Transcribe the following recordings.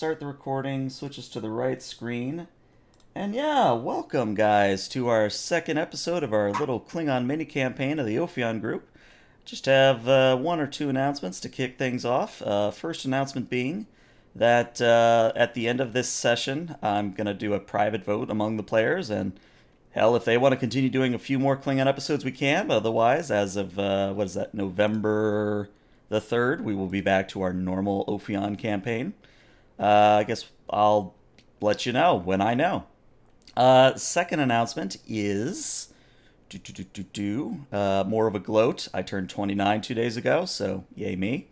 start the recording, switches to the right screen. And yeah, welcome guys to our second episode of our little Klingon mini-campaign of the Ophion group. Just have one or two announcements to kick things off. First announcement being that at the end of this session, I'm going to do a private vote among the players, and hell, if they want to continue doing a few more Klingon episodes, we can, but otherwise, as of, what is that, November the 3rd, we will be back to our normal Ophion campaign. I guess I'll let you know when I know. Second announcement is more of a gloat. I turned 29 2 days ago, so yay me.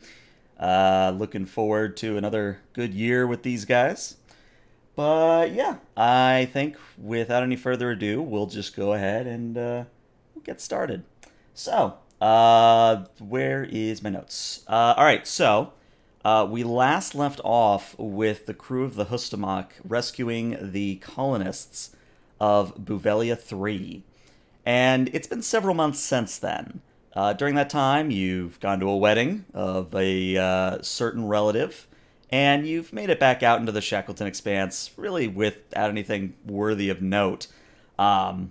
Looking forward to another good year with these guys. But yeah, I think without any further ado, we'll just go ahead and we'll get started. So, where is my notes? Alright, so we last left off with the crew of the H'stuhmak rescuing the colonists of Bouvelia 3. And it's been several months since then. During that time, you've gone to a wedding of a certain relative, and you've made it back out into the Shackleton Expanse, really without anything worthy of note. The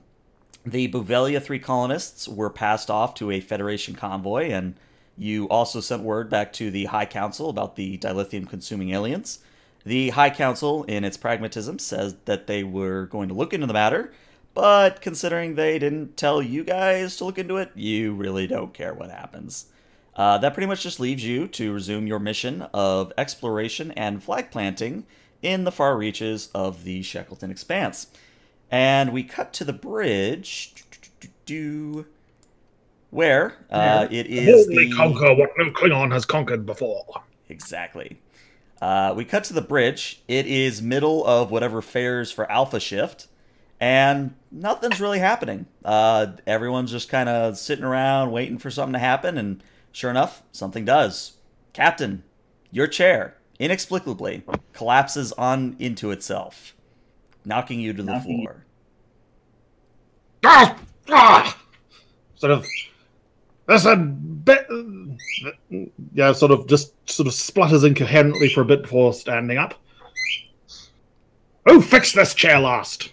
Bouvelia 3 colonists were passed off to a Federation convoy, and you also sent word back to the High Council about the dilithium-consuming aliens. The High Council, in its pragmatism, says that they were going to look into the matter, but considering they didn't tell you guys to look into it, you really don't care what happens. That pretty much just leaves you to resume your mission of exploration and flag planting in the far reaches of the Shackleton Expanse. And we cut to the bridge, where it is boldly conquer what no Klingon has conquered before. Exactly. We cut to the bridge. It is middle of whatever fares for Alpha Shift, and nothing's really happening. Everyone's just kind of sitting around waiting for something to happen, and sure enough, something does. Captain, your chair, inexplicably, collapses on into itself, knocking you to the floor. Sort of, that's a bit, yeah, sort of splutters incoherently for a bit before standing up. Who fixed this chair last?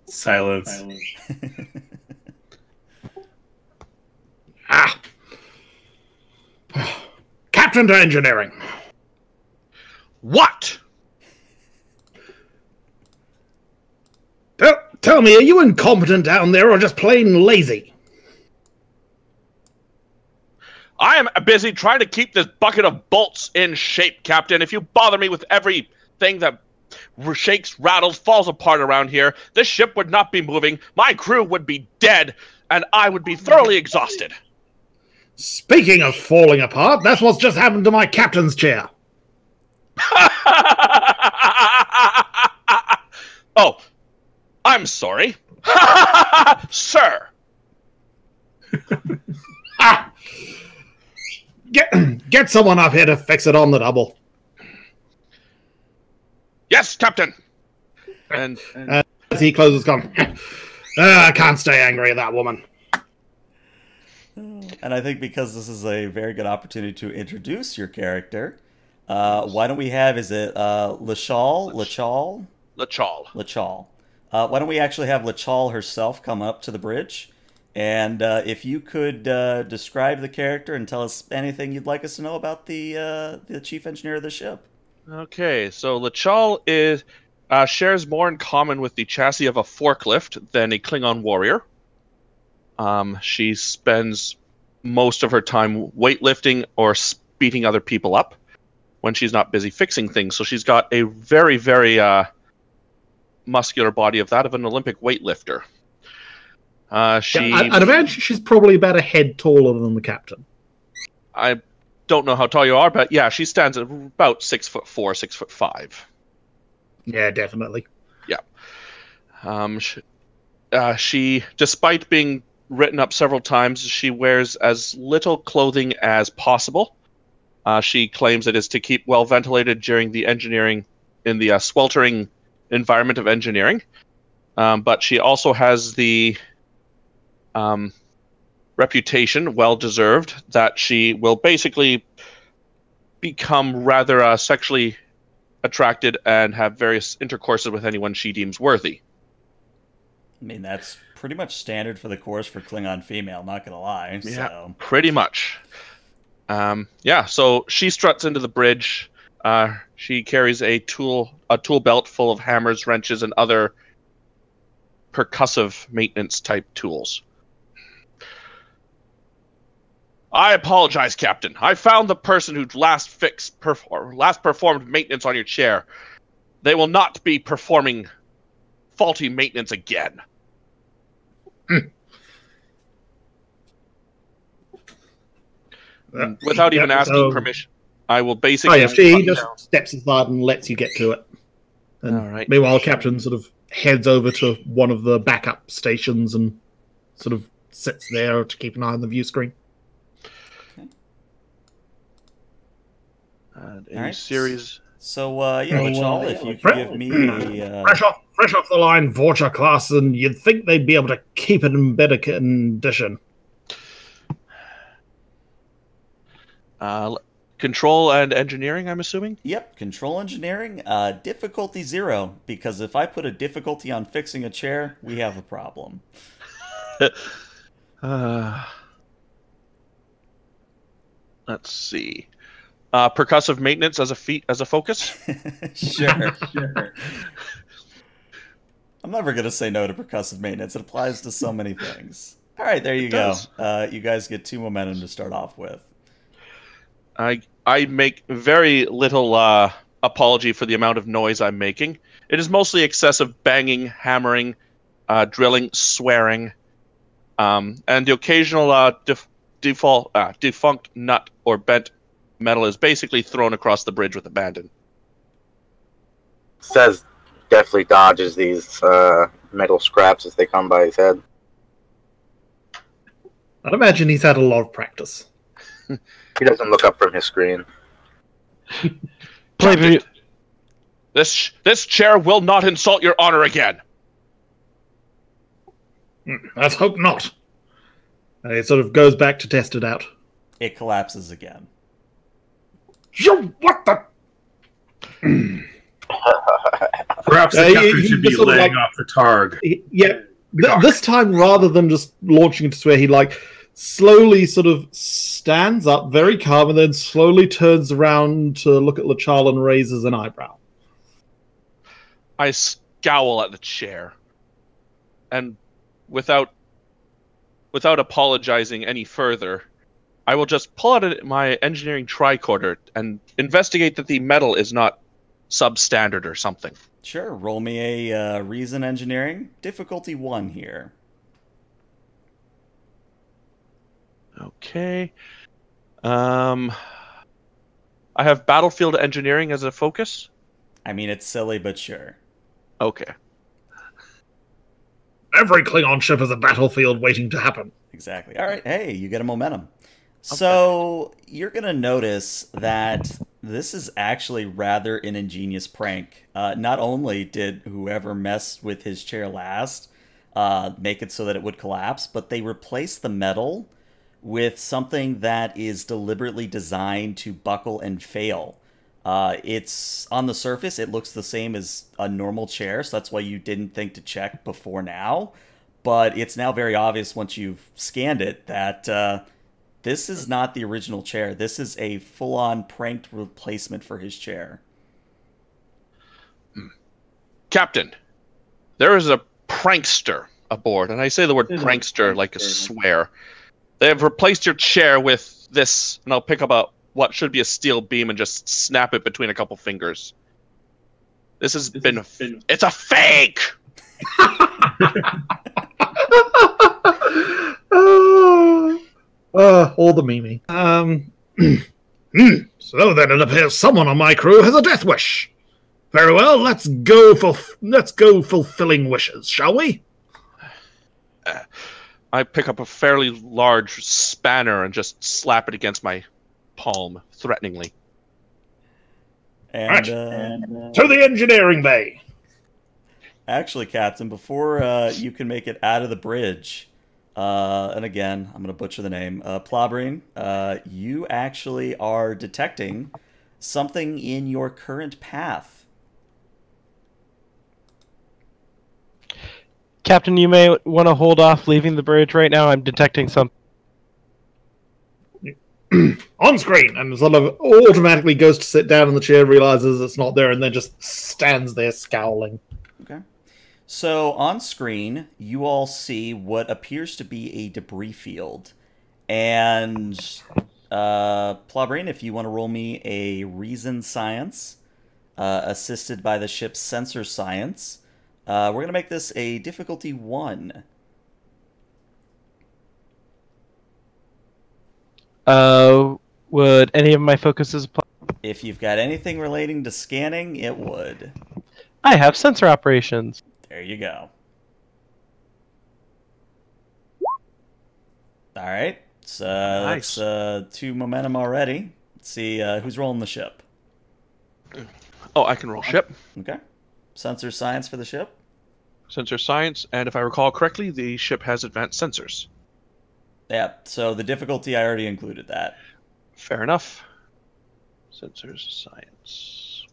Silence. Captain to engineering. What? Tell me, are you incompetent down there or just plain lazy? I am busy trying to keep this bucket of bolts in shape, Captain. If you bother me with everything that shakes, rattles, falls apart around here, this ship would not be moving, my crew would be dead, and I would be thoroughly exhausted. Speaking of falling apart, that's what's just happened to my captain's chair. Oh, I'm sorry. Sir. Get someone up here to fix it on the double. Yes, Captain. And as he closes, gone. I can't stay angry at that woman. And I think because this is a very good opportunity to introduce your character, why don't we have, is it Lachal? Why don't we actually have Lachal herself come up to the bridge? And if you could describe the character and tell us anything you'd like us to know about the chief engineer of the ship. Okay, so Lachal shares more in common with the chassis of a forklift than a Klingon warrior. She spends most of her time weightlifting or beating other people up when she's not busy fixing things. So she's got a very, very muscular body of that of an Olympic weightlifter. I'd imagine she's probably about a head taller than the captain. I don't know how tall you are, but yeah, she stands at about 6'4", 6'5". Yeah, definitely. Yeah. She, despite being written up several times, she wears as little clothing as possible. She claims it is to keep well ventilated during the engineering in the sweltering environment of engineering. But she also has the reputation, well deserved, that she will basically become rather sexually attracted and have various intercourses with anyone she deems worthy. I mean, that's pretty much standard for the course for Klingon female, not gonna lie. Yeah, So. pretty much. Yeah, so she struts into the bridge. She carries a tool belt full of hammers, wrenches, and other percussive maintenance type tools. I apologize, Captain. I found the person who last performed maintenance on your chair. They will not be performing faulty maintenance again. Without even asking permission, I will basically... she just steps aside and lets you get to it. And all right. Meanwhile, Captain sort of heads over to one of the backup stations and sort of sits there to keep an eye on the view screen. A series... So, Lachal, if you could give me a... Fresh off the line, Vorcha class, and you'd think they'd be able to keep it in better condition. Control and engineering, I'm assuming? Yep, control engineering, difficulty 0, because if I put a difficulty on fixing a chair, we have a problem. Let's see. Percussive maintenance as a focus? Sure. I'm never going to say no to percussive maintenance. It applies to so many things. All right, there you go. You guys get 2 momentum to start off with. I make very little apology for the amount of noise I'm making. It is mostly excessive banging, hammering, drilling, swearing, and the occasional defunct nut or bent metal is basically thrown across the bridge with abandon. Says definitely dodges these metal scraps as they come by his head. I'd imagine he's had a lot of practice. He doesn't look up from his screen. Captain, this chair will not insult your honor again. Let's hope not. It sort of goes back to test it out. It collapses again. What the? Perhaps the captain should be laying off the targ. Yeah, this time rather than just launching into swear, he slowly sort of stands up, very calm, and then slowly turns around to look at Lachal and raises an eyebrow. I scowl at the chair, and without apologizing any further, I will just pull out my engineering tricorder and investigate that the metal is not substandard or something. Sure, roll me a reason engineering. Difficulty 1 here. Okay. I have battlefield engineering as a focus. I mean, it's silly, but sure. Okay. Every Klingon ship is a battlefield waiting to happen. Exactly. All right, hey, you get a momentum. So you're going to notice that this is actually rather an ingenious prank. Not only did whoever messed with his chair last make it so that it would collapse, but they replaced the metal with something that is deliberately designed to buckle and fail. It's on the surface, it looks the same as a normal chair, so that's why you didn't think to check before now. But it's now very obvious once you've scanned it that this is not the original chair. This is a full-on pranked replacement for his chair. Captain, there is a prankster aboard, and I say the word prankster like a swear. They have replaced your chair with this, and I'll pick up what should be a steel beam and just snap it between a couple fingers. This has been... It's a fake! All the meme. So then it appears someone on my crew has a death wish. Very well, let's go fulfilling wishes, shall we? I pick up a fairly large spanner and just slap it against my palm, threateningly. And, to the engineering bay. Actually, Captain, before you can make it out of the bridge, And again, I'm going to butcher the name. Plabrine, you actually are detecting something in your current path. Captain, you may want to hold off leaving the bridge right now. I'm detecting something. On screen, and sort of automatically goes to sit down in the chair, realizes it's not there, and then just stands there scowling. Okay. So on screen, you all see what appears to be a debris field. And Plabrine, if you want to roll me a reason science, assisted by the ship's sensor science, we're going to make this a difficulty 1. Would any of my focuses apply? If you've got anything relating to scanning, it would. I have sensor operations. There you go. All right. So Nice. that's 2 momentum already. Let's see who's rolling the ship. Oh, I can roll ship. Okay. Sensor science for the ship. Sensor science, and if I recall correctly, the ship has advanced sensors. Yeah, so the difficulty, I already included that. Fair enough. Sensors science.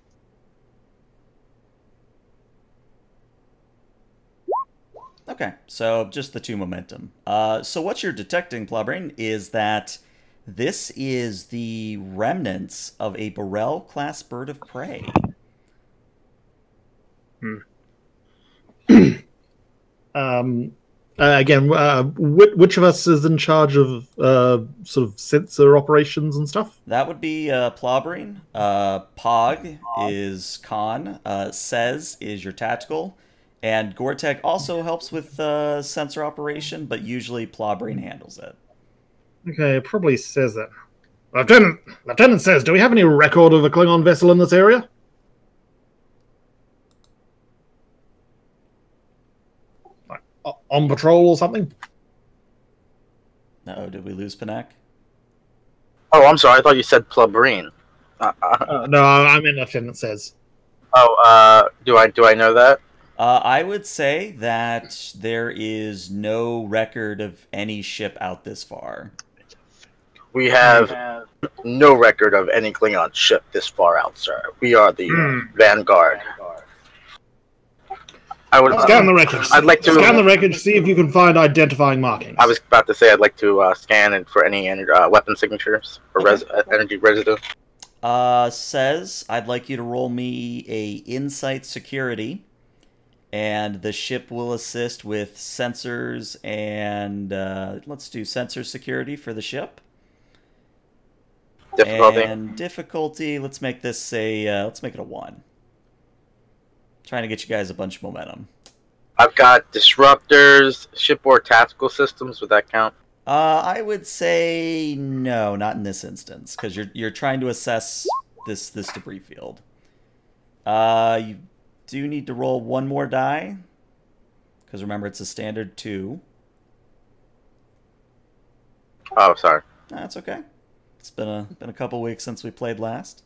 Okay, so just the 2 momentum. So what you're detecting, Plabrine, is that this is the remnants of a Burrell-class bird of prey. Again, which of us is in charge of sort of sensor operations and stuff? That would be Plabrine. Pog is Con. Says is your tactical. And Gortek also helps with sensor operation, but usually Plabrine handles it. Okay, it probably says that. Lieutenant says, do we have any record of a Klingon vessel in this area? Like, on patrol or something? Uh-oh, did we lose Panek? Oh, I'm sorry. I thought you said Plabrine. No, I mean Lieutenant says. Oh, do I know that? I would say that there is no record of any ship out this far. We have no record of any Klingon ship this far out, sir. We are the Vanguard. I would Scan the wreckage. I'd like to scan the wreckage. See if you can find identifying markings. I was about to say I'd like to scan it for any weapon signatures or energy residue. Says I'd like you to roll me a insight security, and the ship will assist with sensors and let's do sensor security for the ship. Difficulty. And difficulty. Let's make this let's make it a 1. Trying to get you guys a bunch of momentum. I've got disruptors, shipboard tactical systems. Would that count? I would say no, not in this instance, because you're trying to assess this debris field. You do need to roll 1 more die, because remember it's a standard 2. Oh, sorry. That's okay. It's been a couple weeks since we played last.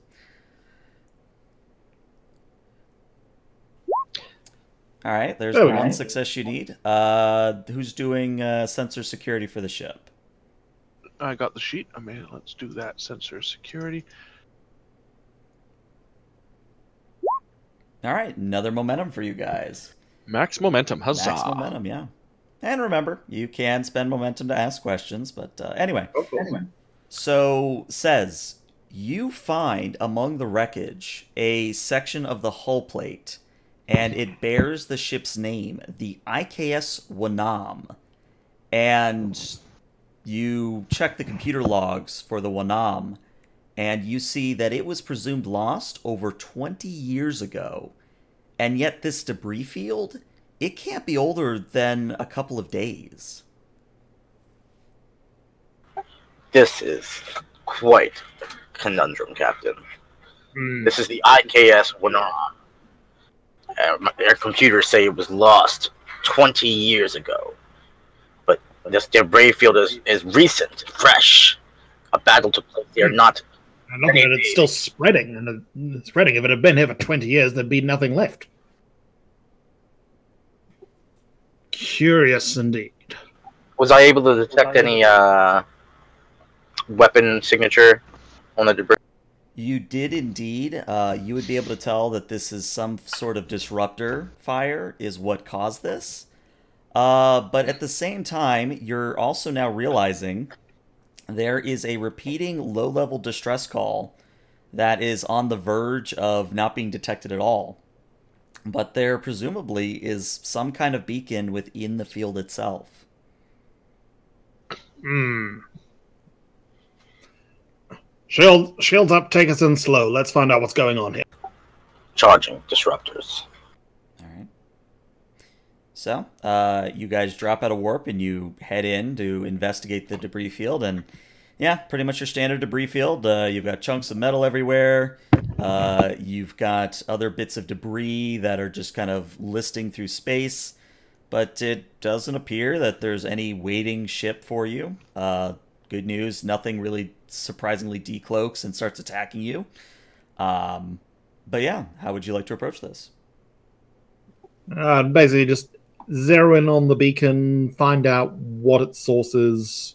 All right, there's the 1 success you need. Who's doing sensor security for the ship? I got the sheet. I mean, let's do that. Sensor security. All right, another momentum for you guys. Max momentum. Huzzah. Max momentum, yeah. And remember, you can spend momentum to ask questions, but anyway. So, says, you find among the wreckage a section of the hull plate, and it bears the ship's name, the IKS H'stuhmak. And you check the computer logs for the H'stuhmak, and you see that it was presumed lost over 20 years ago. And yet this debris field, it can't be older than a couple of days. This is quite a conundrum, Captain. This is the IKS H'stuhmak. Their computers say it was lost 20 years ago. But this debris field is recent, fresh. A battle took place there, not... Not that it's still spreading, and spreading. If it had been here for 20 years, there'd be nothing left. Curious indeed. Was I able to detect any weapon signature on the debris? You did indeed. You would be able to tell that this is some sort of disruptor fire is what caused this. But at the same time, you're also now realizing there is a repeating low-level distress call that is on the verge of not being detected at all. But there presumably is some kind of beacon within the field itself. Shields up, take us in slow. Let's find out what's going on here. Charging disruptors. All right. So, you guys drop out of warp and you head in to investigate the debris field. And yeah, pretty much your standard debris field. You've got chunks of metal everywhere. You've got other bits of debris that are just kind of listing through space. But it doesn't appear that there's any waiting ship for you. Good news, nothing really surprisingly decloaks and starts attacking you. But yeah, how would you like to approach this? Basically just zero in on the beacon, find out what its source is,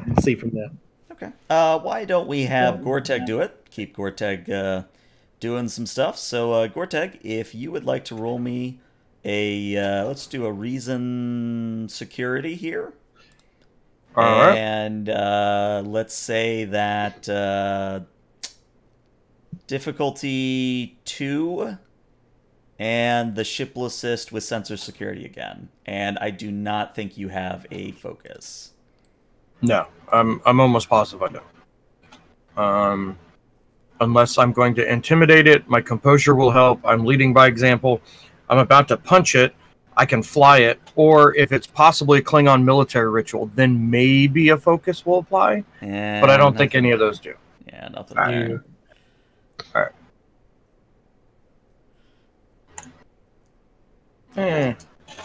and see from there. Okay. Why don't we have Gorteg do it? Keep Gorteg doing some stuff. So, Gorteg, if you would like to roll me let's do a reason security here. All right. And let's say that difficulty 2 and the ship will assist with sensor security again. And I do not think you have a focus. No, I'm almost positive I don't. Unless I'm going to intimidate it, my composure will help. I'm leading by example. I'm about to punch it. I can fly it, or if it's possibly a Klingon military ritual, then maybe a focus will apply. But I don't think any of those do. Yeah, nothing there. All right.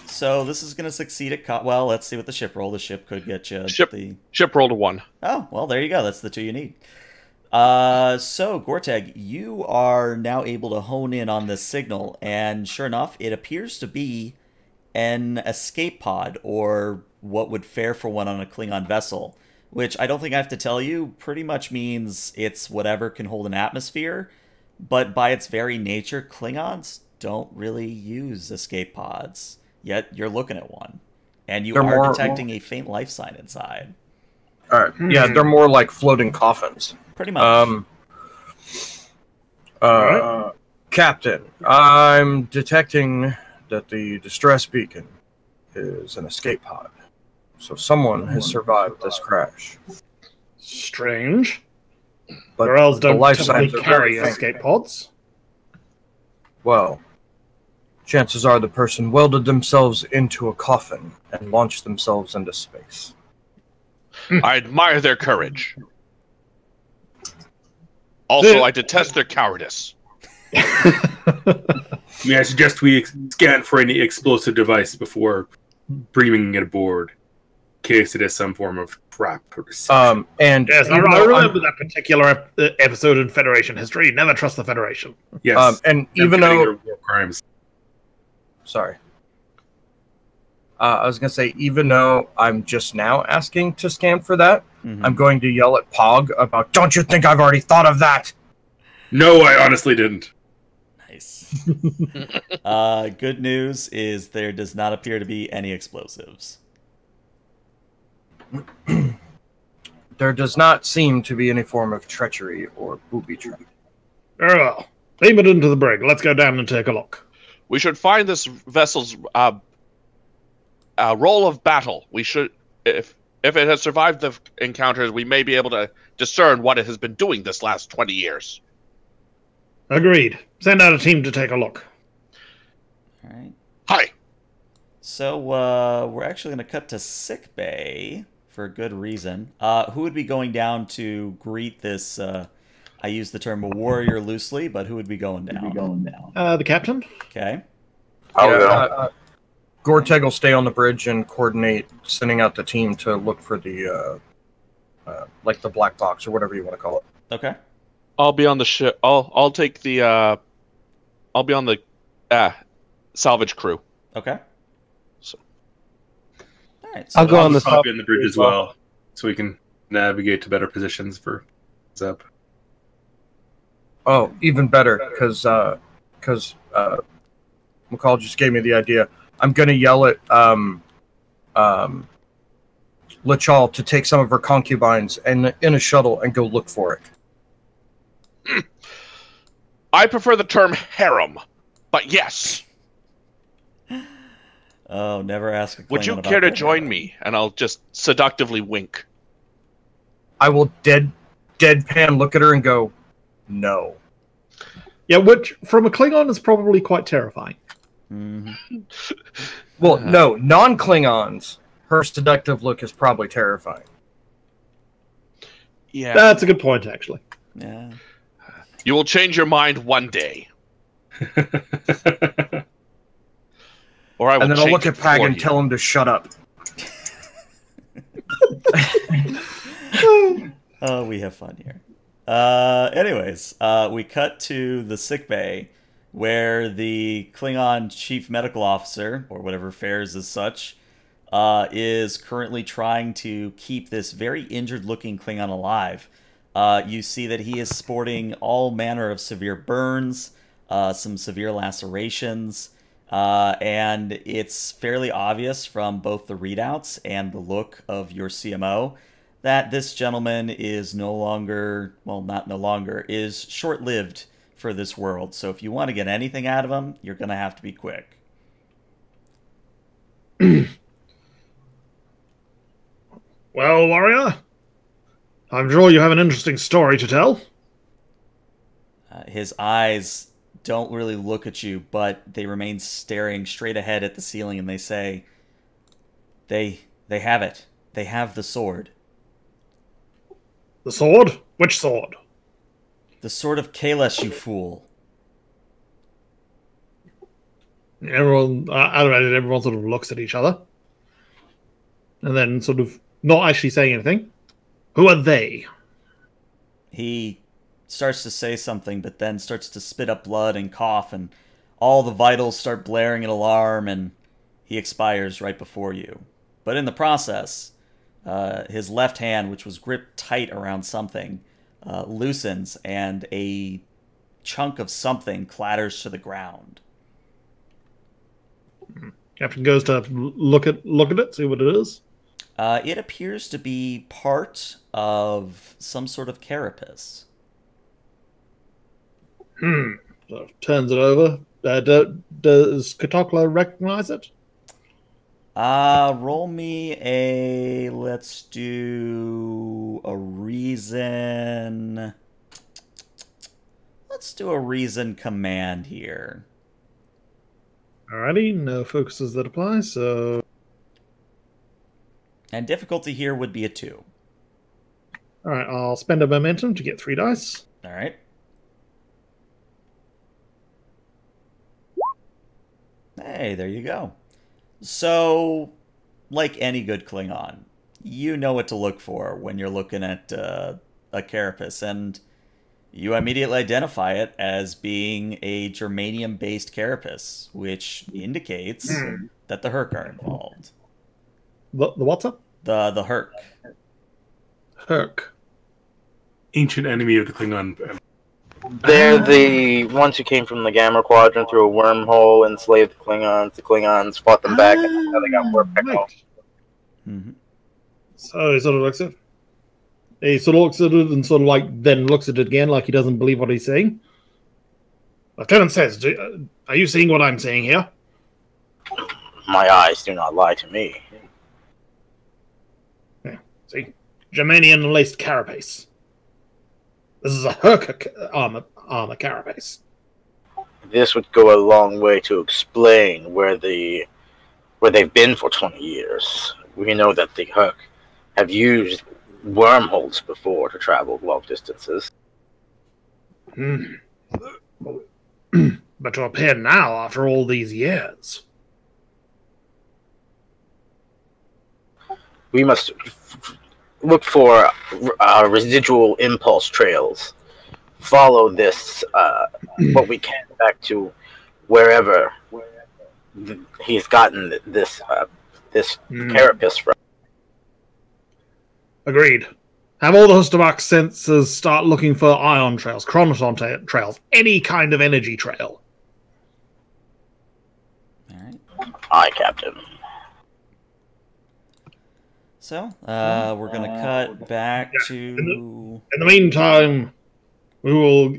So this is going to succeed at... Well, let's see what the ship roll. The ship could get you... Ship rolled a 1. Oh, well, there you go. That's the 2 you need. So, Gorteg, you are now able to hone in on this signal, and sure enough, it appears to be an escape pod, or what would fare for one on a Klingon vessel, which I don't think I have to tell you, pretty much means it's whatever can hold an atmosphere, but by its very nature, Klingons don't really use escape pods, yet you're looking at one, and you are detecting a faint life sign inside. All right. Yeah, they're more like floating coffins. Pretty much. Captain, I'm detecting that the distress beacon is an escape pod. So someone has survived this crash. Strange. But Girls don't life typically signs are carry very escape pods. Well, chances are the person welded themselves into a coffin and launched themselves into space. I admire their courage. Also, I detest their cowardice. May I suggest we scan for any explosive device before bringing it aboard, in case it is some form of trap or deception. And yes, I remember that particular episode in Federation history. Never trust the Federation. Yes, and even though war crimes. Sorry. I was going to say, even though I'm just now asking to scan for that, I'm going to yell at Pog about, don't you think I've already thought of that? No, I honestly didn't. Nice. Good news is there does not appear to be any explosives. There does not seem to be any form of treachery or booby trap. Very well. Beam it into the brig. Let's go down and take a look. We should find this vessel's role of battle. We should, if it has survived the encounters, we may be able to discern what it has been doing this last 20 years. Agreed. Send out a team to take a look. All right. Hi. So we're actually going to cut to sick bay for a good reason. Who would be going down to greet this? I use the term a warrior loosely, but who would be going down? The captain. Okay. Gorteg will stay on the bridge and coordinate sending out the team to look for the like the black box or whatever you want to call it. Okay. I'll be on the ship. I'll take the. I'll be on the salvage crew. Okay. So. All right, so I'll go on the pop top in the bridge as well, so we can navigate to better positions for up. Oh, even better, because McCall just gave me the idea. I'm gonna yell at Lachal to take some of her concubines and in a shuttle and go look for it. I prefer the term harem, but yes. Oh, never ask a Klingon Would you about care to their join harem. me? And I'll just seductively wink. I will deadpan look at her and go, no. Yeah, which from a Klingon is probably quite terrifying. Mm-hmm. Well, no, non-Klingons, her seductive look is probably terrifying. Yeah. That's a good point, actually. Yeah. You will change your mind one day. Or I will And then I'll change look it at Pag for and you. tell him to shut up. Oh, we have fun here. Anyways, we cut to the sickbay where the Klingon chief medical officer, or whatever fares as such, is currently trying to keep this very injured-looking Klingon alive. You see that he is sporting all manner of severe burns, some severe lacerations, and it's fairly obvious from both the readouts and the look of your CMO that this gentleman is no longer, well, not no longer, is short-lived for this world. So if you want to get anything out of him, you're going to have to be quick. Well, warrior, I'm sure you have an interesting story to tell. His eyes don't really look at you, but they remain staring straight ahead at the ceiling, and they say, They have it. They have the sword. The sword? Which sword? The Sword of Kahless, you fool. Everyone, I don't know, everyone sort of looks at each other. And then sort of not actually saying anything. Who are they? He starts to say something, but then starts to spit up blood and cough, and all the vitals start blaring an alarm, and he expires right before you. But in the process, his left hand, which was gripped tight around something, loosens, and a chunk of something clatters to the ground. Captain goes to look at it, see what it is. It appears to be part of some sort of carapace. So turns it over. Does Katokla recognize it? Roll me a, let's do a reason. Let's do a reason command here. Alrighty, no focuses that apply, so... And difficulty here would be a 2. Alright, I'll spend a momentum to get 3 dice. Alright. Hey, there you go. So, like any good Klingon, you know what to look for when you're looking at a carapace, and you immediately identify it as being a germanium-based carapace, which indicates that the Herc are involved. The what's up? The Herc. Herc. Ancient enemy of the Klingon. They're the ones who came from the Gamma Quadrant through a wormhole, enslaved the Klingons. The Klingons fought them back, and now they got warped back home. Mm-hmm. So he sort of looks at it. He sort of looks at it and sort of like then looks at it again like he doesn't believe what he's seeing. Lieutenant says, are you seeing what I'm seeing here? My eyes do not lie to me. Yeah, see? Germanium laced carapace. This is a Herc armor carapace. This would go a long way to explain where they've been for 20 years. We know that the Herc have used wormholes before to travel long distances. But to appear now after all these years. We must look for residual impulse trails. Follow this, what we can, back to wherever he's gotten this this carapace from. Agreed. Have all the H'stuhmak sensors start looking for ion trails, chronoton trails, any kind of energy trail. All right. Aye, Captain. So, we're going to cut back to... In the meantime, we will...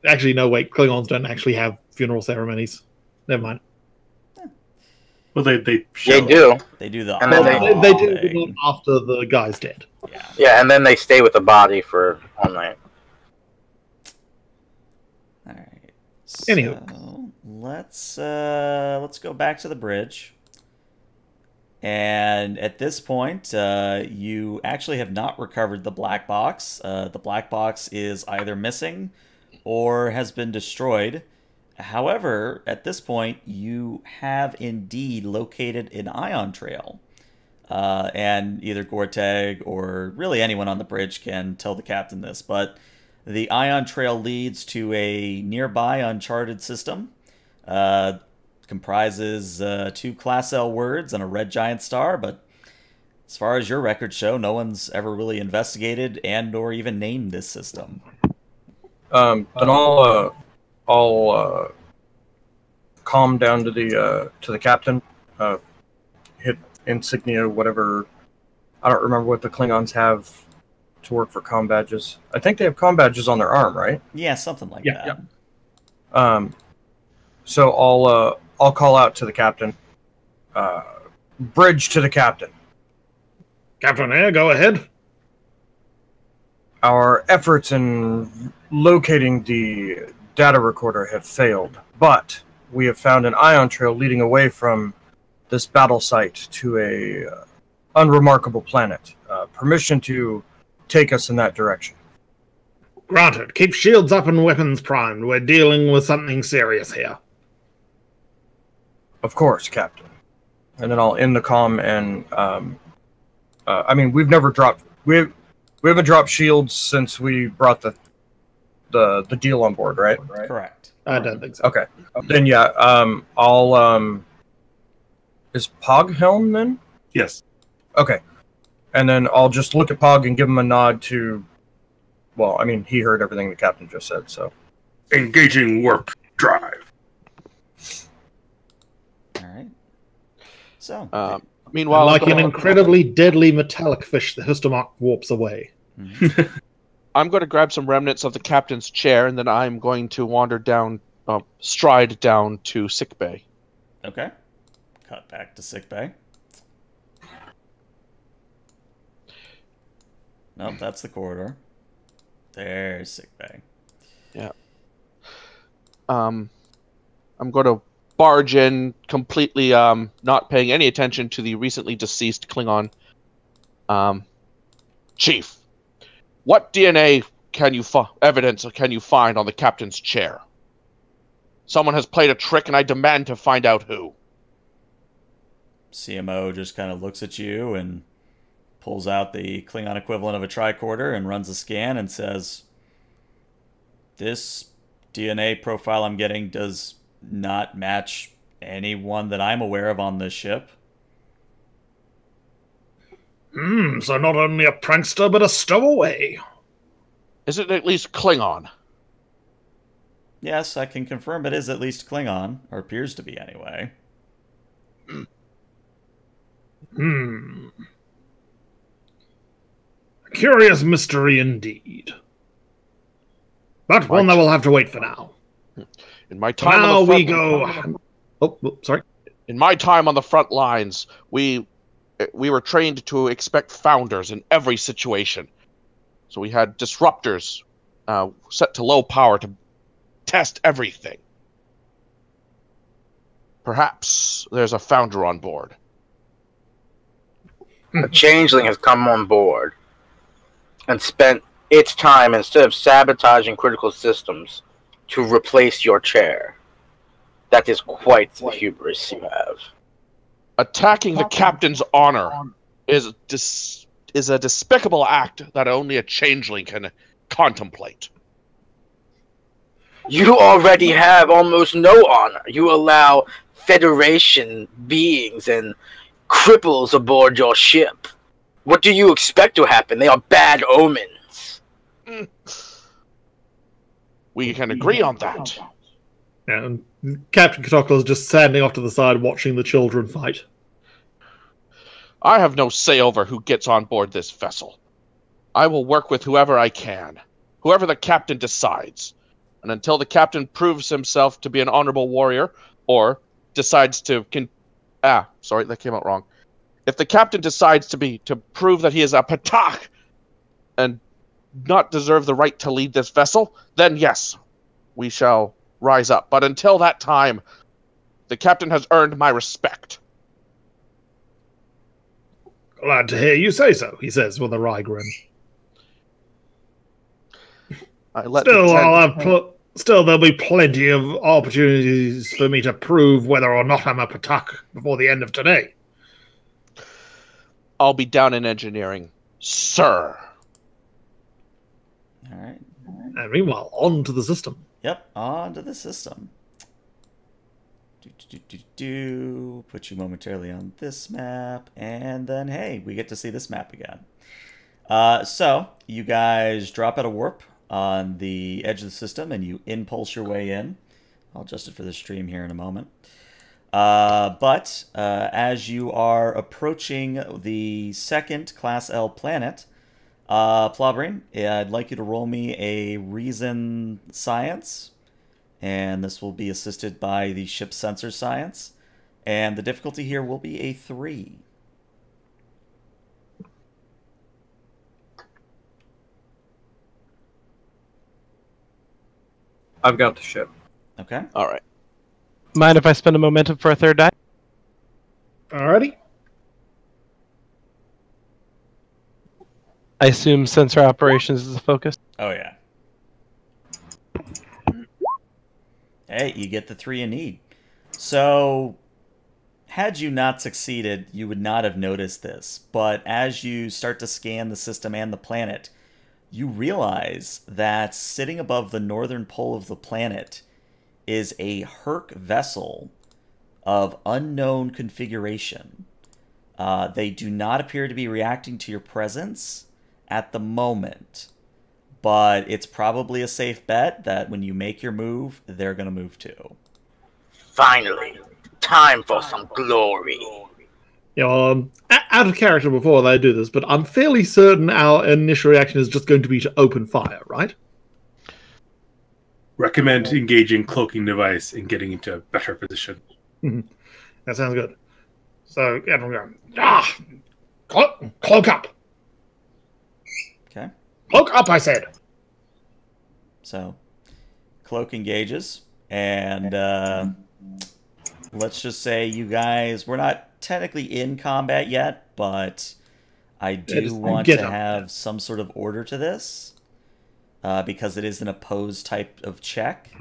Actually, no, wait. Klingons don't actually have funeral ceremonies. Never mind. Well, they They show. do. They do the And then They do thing. it after the guy's dead. Yeah. Yeah, and then they stay with the body for one night. All right. Anywho. So, let's go back to the bridge. And at this point, you actually have not recovered the black box. The black box is either missing or has been destroyed. However, at this point, you have indeed located an ion trail. And either Gorteg or really anyone on the bridge can tell the captain this, but the ion trail leads to a nearby uncharted system. Comprises 2 Class L words and a red giant star, but as far as your records show, no one's ever really investigated and or even named this system. Then I'll calm down to the captain. Hit insignia, whatever. I don't remember what the Klingons have to work for comm badges. I think they have comm badges on their arm, right? Yeah, something like that. Yeah. So I'll call out to the captain. Bridge to the captain. Captain Air, go ahead. Our efforts in locating the data recorder have failed, but we have found an ion trail leading away from this battle site to a unremarkable planet. Permission to take us in that direction. Granted. Keep shields up and weapons primed. We're dealing with something serious here. Of course, Captain. And then I'll end the comm and I mean we haven't dropped shields since we brought the deal on board, right? Correct. I don't think so. Okay. Then yeah, I'll is Pog helm then? Yes. Okay. And then I'll just look at Pog and give him a nod to well, I mean he heard everything the captain just said, so Engaging warp drive. All right. So, Meanwhile, Like an incredibly deadly metallic fish, the H'stuhmak warps away. I'm going to grab some remnants of the captain's chair, and then I'm going to wander down, stride down to sickbay. okay. Cut back to sickbay. Nope, that's the corridor. There's sickbay. Yeah. I'm going to barge in, completely not paying any attention to the recently deceased Klingon. Chief, what DNA evidence can you find on the captain's chair? Someone has played a trick, and I demand to find out who. CMO just kind of looks at you and pulls out the Klingon equivalent of a tricorder and runs a scan and says, "This DNA profile I'm getting does not match anyone that I'm aware of on this ship." So not only a prankster, but a stowaway. Is it at least Klingon? Yes, I can confirm it is at least Klingon, or appears to be anyway. Curious mystery indeed. But one that will have to wait for now. In my time Now on the we front, go... Oh, sorry. In my time on the front lines, we were trained to expect founders in every situation. So we had disruptors set to low power to test everything. Perhaps there's a founder on board. A changeling has come on board and spent its time, instead of sabotaging critical systems, to replace your chair. That is quite the hubris you have. Attacking the captain's honor is a despicable act that only a changeling can contemplate. You already have almost no honor. You allow Federation beings and cripples aboard your ship. What do you expect to happen? They are bad omens. We can agree on that. And Captain Catockel is just standing off to the side watching the children fight. I have no say over who gets on board this vessel. I will work with whoever I can, whoever the captain decides. And until the captain proves himself to be an honorable warrior, or decides to... sorry, that came out wrong. If the captain decides to prove that he is a patak and not deserve the right to lead this vessel, then yes, we shall rise up. But until that time, the captain has earned my respect. Glad to hear you say so, he says with a wry grin. Still, there'll be plenty of opportunities for me to prove whether or not I'm a patak before the end of today. I'll be down in engineering, sir. All right. And meanwhile, on to the system. Yep, on to the system. Put you momentarily on this map, and then, hey, we get to see this map again. So, you guys drop out of warp on the edge of the system, and you impulse your way in. I'll adjust it for the stream here in a moment. But as you are approaching the second Class L planet, Plobrin, I'd like you to roll me a Reason Science, and this will be assisted by the ship sensor science, and the difficulty here will be a 3. I've got the ship. Okay. All right. Mind if I spend a momentum for a third die? Alrighty. I assume sensor operations is the focus. Oh, yeah. Hey, you get the 3 you need. So, had you not succeeded, you would not have noticed this. But as you start to scan the system and the planet, you realize that sitting above the northern pole of the planet is a Herc vessel of unknown configuration. They do not appear to be reacting to your presence at the moment, but it's probably a safe bet that when you make your move, they're going to move too. Finally, time for some glory. You know, out of character before they do this, but I'm fairly certain our initial reaction is just going to be to open fire, right? Recommend engaging cloaking device and getting into a better position. That sounds good. So, everyone go, cloak up. Okay. Cloak up, I said. So, cloak engages, and let's just say you guys, we're not technically in combat yet, but I do want to have some sort of order to this, because it is an opposed type of check.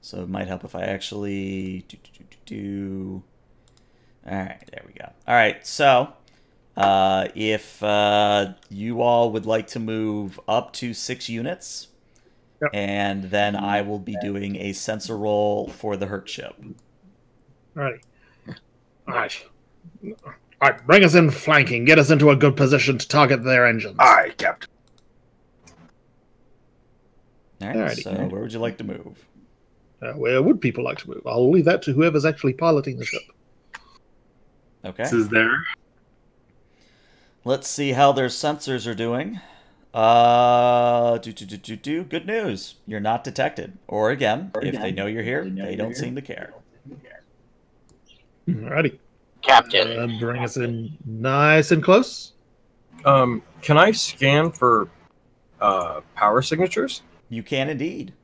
So it might help if I actually do. All right, there we go. All right, so if you all would like to move up to 6 units, yep, and then I will be doing a sensor roll for the Herc ship. Alrighty. Alright. Alright, bring us in flanking. Get us into a good position to target their engines. Aye, Captain. Alright, so where would you like to move? Where would people like to move? I'll leave that to whoever's actually piloting the ship. Okay. This is there. Let's see how their sensors are doing. Good news. You're not detected. Or again, if they know you're here, they don't seem to care. Alrighty. Captain. Bring us in nice and close. Can I scan for power signatures? You can indeed.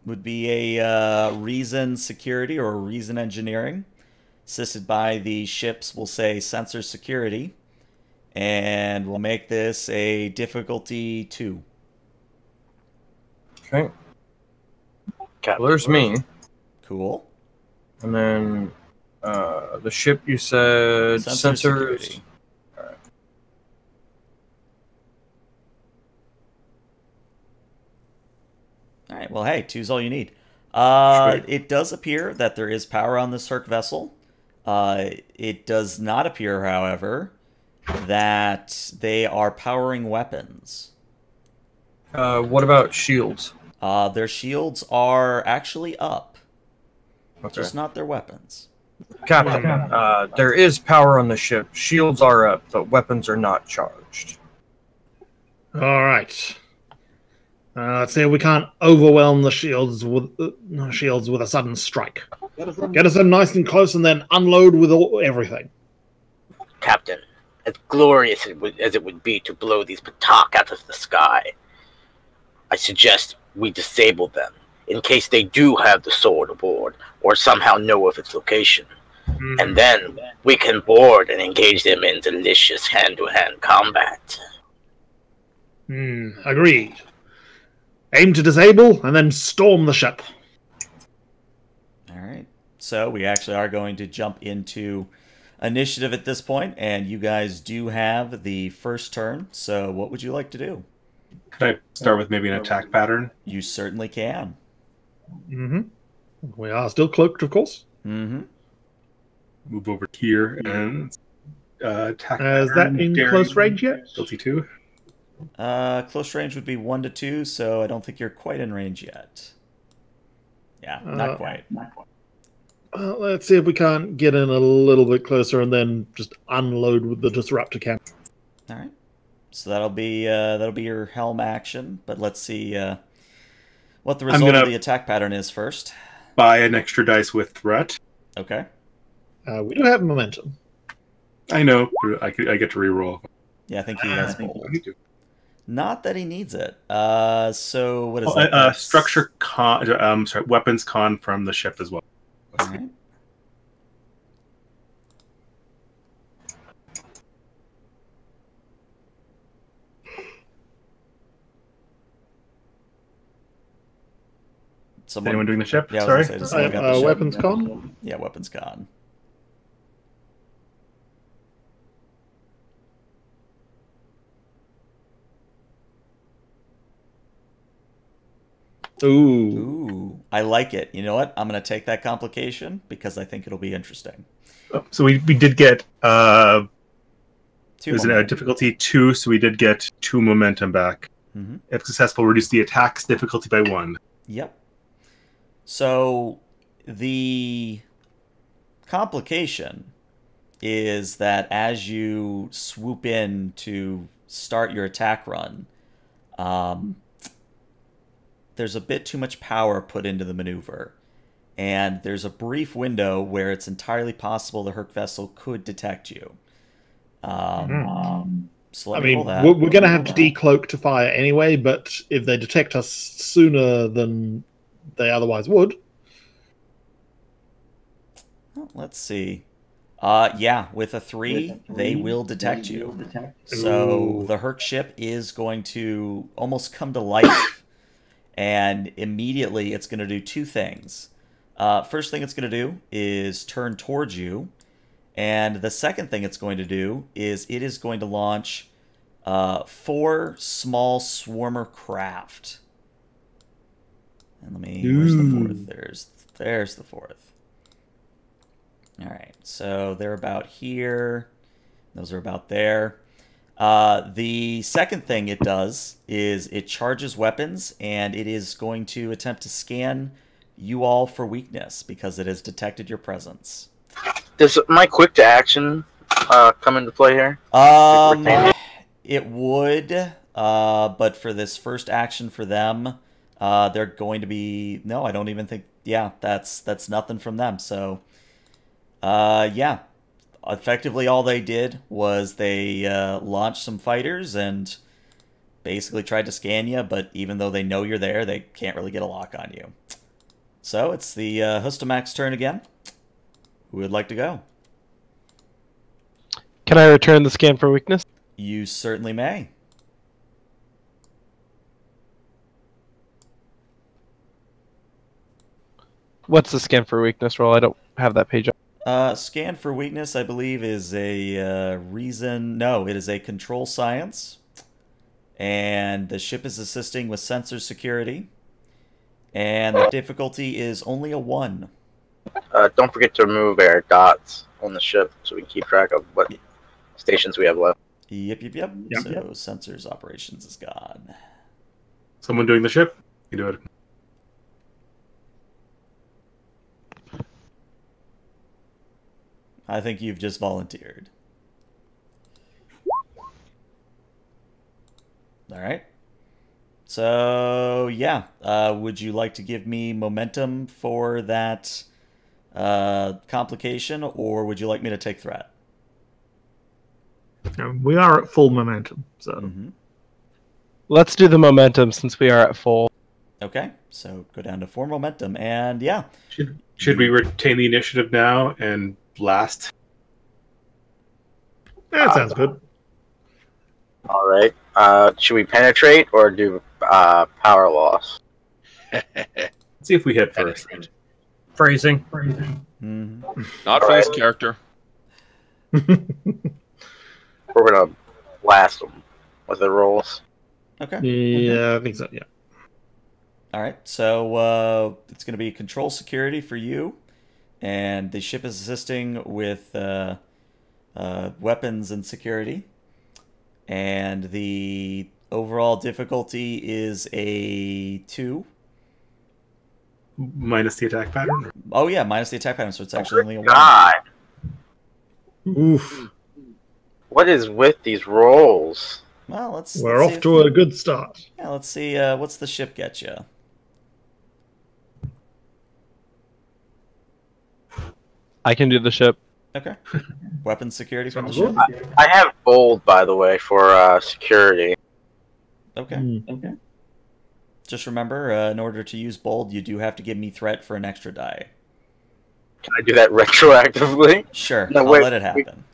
Would be a reason security or reason engineering, assisted by the ships, we'll say sensor security, and we'll make this a difficulty 2. Okay. Captain. Well, there's me. Cool. And then the ship you said Sensor sensors. security. All right, well, hey, 2's all you need. It does appear that there is power on this Herc vessel. It does not appear, however, that they are powering weapons. What about shields? Their shields are actually up, Okay. just not their weapons. Captain, there is power on the ship. Shields are up, but weapons are not charged. All right. Let's see if we can't overwhelm the shields with a sudden strike. Get us in nice and close, and then unload with everything. Captain, as glorious as it would be to blow these Patak out of the sky, I suggest we disable them in case they do have the sword aboard or somehow know of its location. And then we can board and engage them in delicious hand-to-hand combat. Agreed. Aim to disable and then storm the ship. All right. So we actually are going to jump into initiative at this point, and you guys do have the first turn. So what would you like to do? Could I start with maybe an attack pattern? You certainly can. We are still cloaked, of course. Mm-hmm. Move over here and attack. Is that in close range yet? Guilty 2. Close range would be 1 to 2, so I don't think you're quite in range yet. Yeah, not quite. Let's see if we can't get in a little bit closer and then just unload with the disruptor cannon. All right. So that'll be your helm action, but let's see what the result of the attack pattern is first. Buy an extra dice with threat. Okay. We do have momentum. I know. I get to reroll. Yeah, I think he has bold. Not that he needs it. So what is that? Structure con. Weapons con from the ship as well. All right. Anyone doing the ship? Yeah, sorry. Weapons con? Yeah, weapons con. Ooh, I like it. You know what? I'm going to take that complication because I think it'll be interesting. So we did get it was a momentum. difficulty 2, so we did get 2 momentum back. If successful, reduce the attack's difficulty by 1. Yep. So the complication is that as you swoop in to start your attack run, there's a bit too much power put into the maneuver. And there's a brief window where it's entirely possible the Herc vessel could detect you. So I mean, we're going to have to decloak to fire anyway, but if they detect us sooner than they otherwise would... Well, let's see. Yeah, with a 3, they will detect you. So the Herc ship is going to almost come to life. And immediately it's going to do 2 things. First thing it's going to do is turn towards you. And the second thing it's going to do is it is going to launch 4 small swarmer craft. And where's the 4th? There's the 4th. All right, so they're about here. Those are about there. The second thing it does is it charges weapons, and it is going to attempt to scan you all for weakness because it has detected your presence. Does my quick to action come into play here? It would, but for this first action for them, they're going to be... No, I don't even think... Yeah, that's nothing from them, so... yeah. Effectively, all they did was they launched some fighters and basically tried to scan you, but even though they know you're there, they can't really get a lock on you. So it's the H'stuhmak's turn again. Who would like to go? Can I return the scan for weakness? You certainly may. What's the scan for weakness roll? I don't have that page up. Scan for weakness, I believe, is a reason... No, it is a control science. And the ship is assisting with sensor security. And the difficulty is only a 1. don't forget to remove our dots on the ship so we can keep track of what stations we have left. Yep. Yep. So sensors operations is gone. Someone doing the ship? You do it. I think you've just volunteered. All right. So, yeah. Would you like to give me momentum for that complication, or would you like me to take threat? We are at full momentum, so Mm-hmm. Let's do the momentum since we are at full. Okay. So, go down to 4 momentum, and yeah. Should we retain the initiative now and blast? that sounds good. All right. Should we penetrate or do power loss? Let's see if we hit first. Phrasing. Mm-hmm. Not for this character. We're gonna blast them with the rolls. Okay. Yeah, I think so. Yeah. All right. So, it's going to be control security for you, and the ship is assisting with weapons and security. And the overall difficulty is a 2. Minus the attack pattern? Oh yeah, minus the attack pattern, so it's actually only a 1. God, Oof. what is with these rolls? Well, let's We're let's off to a good start. Yeah, let's see. What's the ship get you? I can do the ship. Okay. Weapons security from the Sounds ship. good. I have bold, by the way, for security. Okay. Just remember, in order to use bold, you do have to give me threat for an extra die. Can I do that retroactively? Sure, No, I'll wait, let it happen.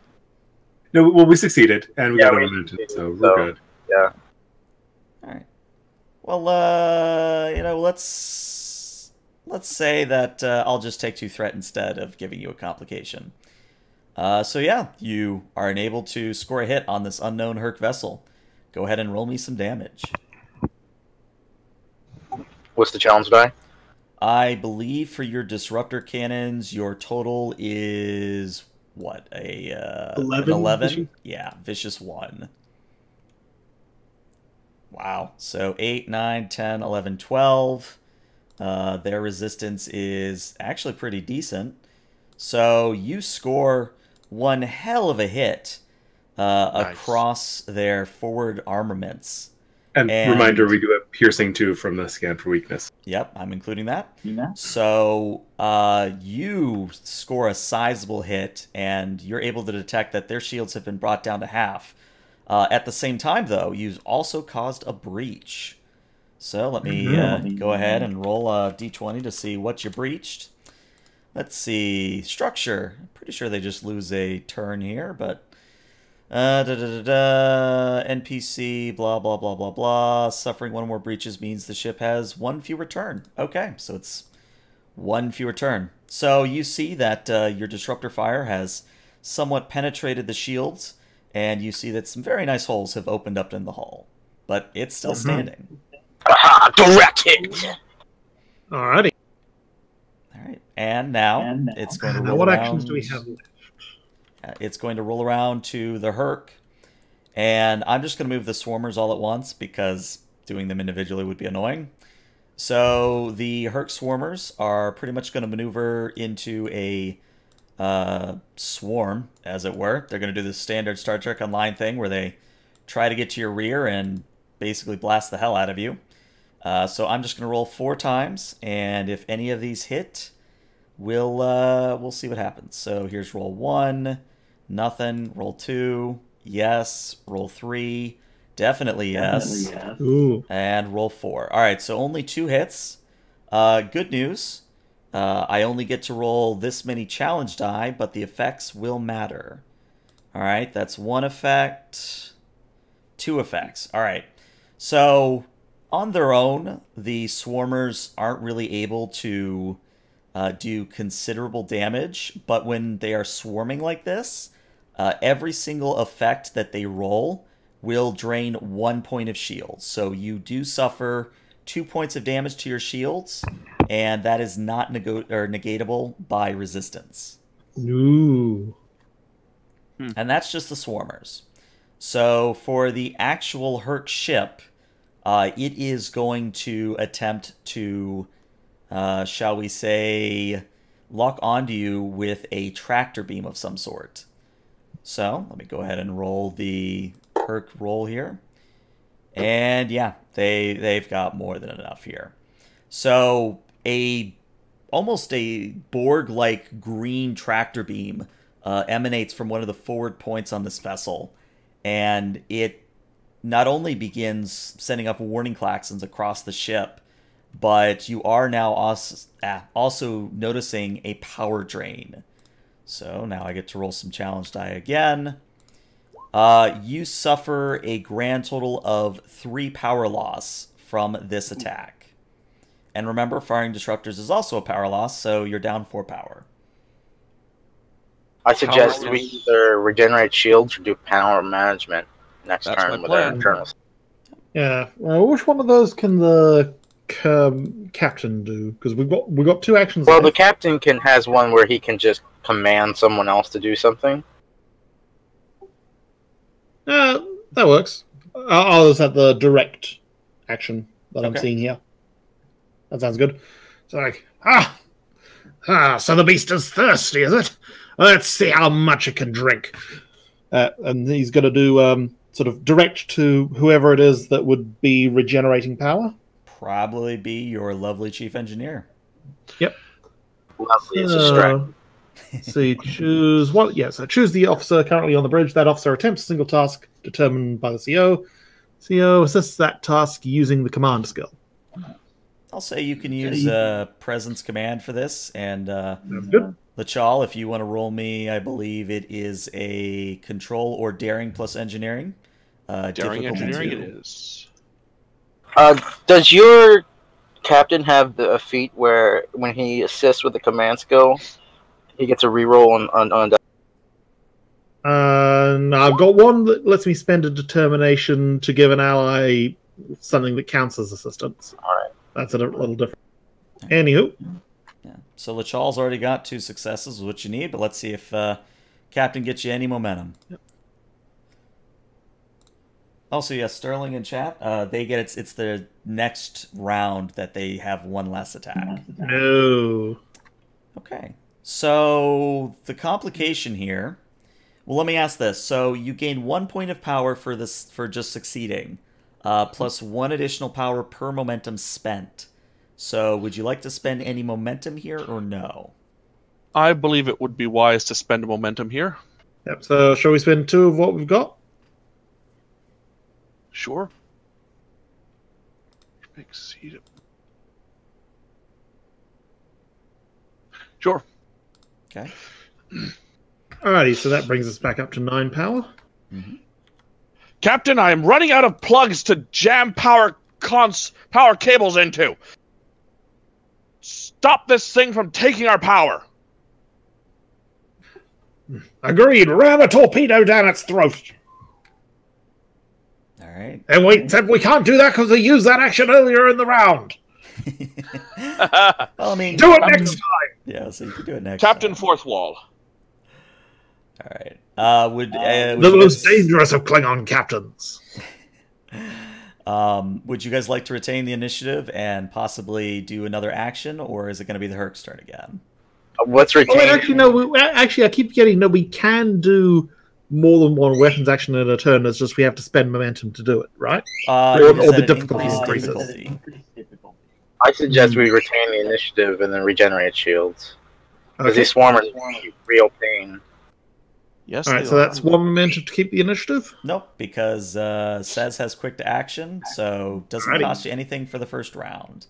No, well, we succeeded, and we Yeah, got a we momentum, succeeded, so we're so- good. Yeah. All right. Well, let's say that I'll just take 2 threat instead of giving you a complication. So yeah, you are enabled to score a hit on this unknown Herc vessel. Go ahead and roll me some damage. What's the challenge die? I believe for your disruptor cannons, your total is what? An 11? Vicious? Yeah, vicious 1. Wow. So 8, 9, 10, 11, 12. Their resistance is actually pretty decent. So you score one hell of a hit across their forward armaments. And reminder, we do have piercing too from the scan for weakness. Yep, I'm including that. So you score a sizable hit, and you're able to detect that their shields have been brought down to half. At the same time, though, you've also caused a breach. So let me go ahead and roll a d20 to see what you breached. Let's see. Structure. I'm pretty sure they just lose a turn here, but... NPC, blah, blah, blah, blah, blah. Suffering 1 more breaches means the ship has 1 fewer turn. Okay, so it's 1 fewer turn. So you see that your disruptor fire has somewhat penetrated the shields, and you see that some very nice holes have opened up in the hull. But it's still standing. Aha! Direct hit! Alrighty. Alright, and now it's going to roll Now, what around. actions do we have? It's going to roll around to the Herc, and I'm just going to move the swarmers all at once because doing them individually would be annoying. So the Herc swarmers are pretty much going to maneuver into a swarm, as it were. They're going to do the standard Star Trek Online thing where they try to get to your rear and basically blast the hell out of you. So I'm just going to roll 4 times, and if any of these hit, we'll see what happens. So here's roll 1, nothing. Roll 2, yes. Roll 3, definitely yes. Ooh. And roll 4. All right, so only 2 hits. Good news. I only get to roll this many challenge die, but the effects will matter. All right, that's 1 effect, 2 effects. All right, so on their own, the swarmers aren't really able to do considerable damage, but when they are swarming like this, every single effect that they roll will drain 1 point of shield. So you do suffer 2 points of damage to your shields, and that is not negatable by resistance. Ooh. And that's just the swarmers. So for the actual Herc ship, it is going to attempt to, shall we say, lock onto you with a tractor beam of some sort. So let me go ahead and roll the Herc roll here. And yeah, they've got more than enough here. So almost a Borg-like green tractor beam emanates from one of the forward points on this vessel, and it not only begins sending up warning klaxons across the ship, but you are now also noticing a power drain. So now I get to roll some challenge die again. You suffer a grand total of 3 power loss from this attack. And remember, firing disruptors is also a power loss, so you're down 4 power. I suggest we either regenerate shields or do power management next turn with our internals. Yeah. Well, which one of those can the captain do? Because we've got 2 actions. Well, the captain has one where he can just command someone else to do something. That works. I'll just have the direct action that I'm seeing here. That sounds good. It's like, so the beast is thirsty, is it? Let's see how much it can drink. And he's going to do sort of direct to whoever it is that would be regenerating power. Probably be your lovely chief engineer. Yep. Lovely is a strike. So you choose what? Yeah, so choose the officer currently on the bridge. That officer attempts a single task determined by the CO. CO assists that task using the command skill. I'll say you can use presence command for this, and good. Lachal, if you want to roll me, I believe it is a control or daring plus engineering. Daring engineering it is. Does your captain have a feat where when he assists with the command skill, he gets a reroll on that? No, I've got one that lets me spend a determination to give an ally something that counts as assistance. All right. That's a little different. Anywho. Yeah. So Lachal's already got 2 successes, which you need, but let's see if Captain gets you any momentum. Yep. Also, yes, Sterling in chat, they get it's the next round that they have 1 less attack. No. Okay. So the complication here. Well, let me ask this. So you gain 1 point of power for just succeeding, plus 1 additional power per momentum spent. So would you like to spend any momentum here or no? I believe it would be wise to spend a momentum here. Yep. So shall we spend 2 of what we've got? Sure. Exceed it. Sure. Okay. Alrighty, so that brings us back up to 9 power. Mm-hmm. Captain, I am running out of plugs to jam power cables into. Stop this thing from taking our power. Agreed. Ram a torpedo down its throat. All right. And we can't do that because we used that action earlier in the round. Well, I mean, do it next time. Yeah, so you can do it next Captain time. Fourth Wall. All right. Would the most dangerous of Klingon captains. Would you guys like to retain the initiative and possibly do another action, or is it going to be the Herc's turn again? Let's retain. Oh, actually, no. Actually, I keep forgetting. No, we can do more than 1 weapons action in a turn. It's just we have to spend momentum to do it, right? Or the difficulty increases. I suggest we retain the initiative and then regenerate shields. Because these swarmers are real pain. Yes. All right, so that's 1 momentum to keep the initiative? Nope, because Says has quick to action, so doesn't cost you anything for the first round.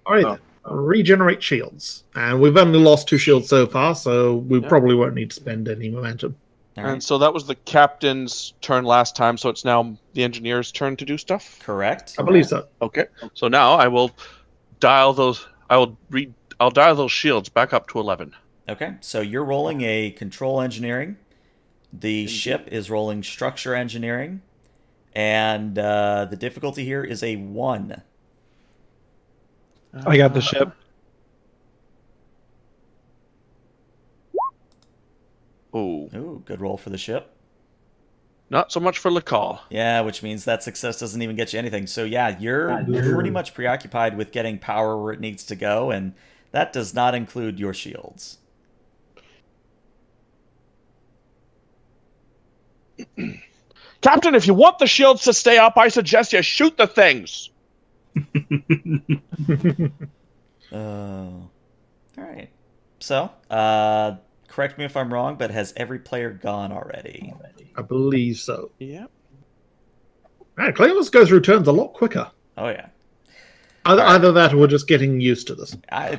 All right, regenerate shields. And we've only lost 2 shields so far, so we probably won't need to spend any momentum. And so that was the captain's turn last time, so it's now the engineer's turn to do stuff? Correct. I believe so. Okay. So now I will dial those I'll dial those shields back up to 11. Okay. So you're rolling a control engineering. The ship is rolling structure engineering, and the difficulty here is a 1. I got the ship. good roll for the ship. Not so much for Lekal. Yeah, which means that success doesn't even get you anything. So yeah, you're pretty much preoccupied with getting power where it needs to go, and that does not include your shields. Captain, if you want the shields to stay up, I suggest you shoot the things. All right. So, correct me if I'm wrong, but has every player gone already? I believe so. Yeah. Man, Klingons go through turns a lot quicker. Oh, yeah. Either that or we're just getting used to this.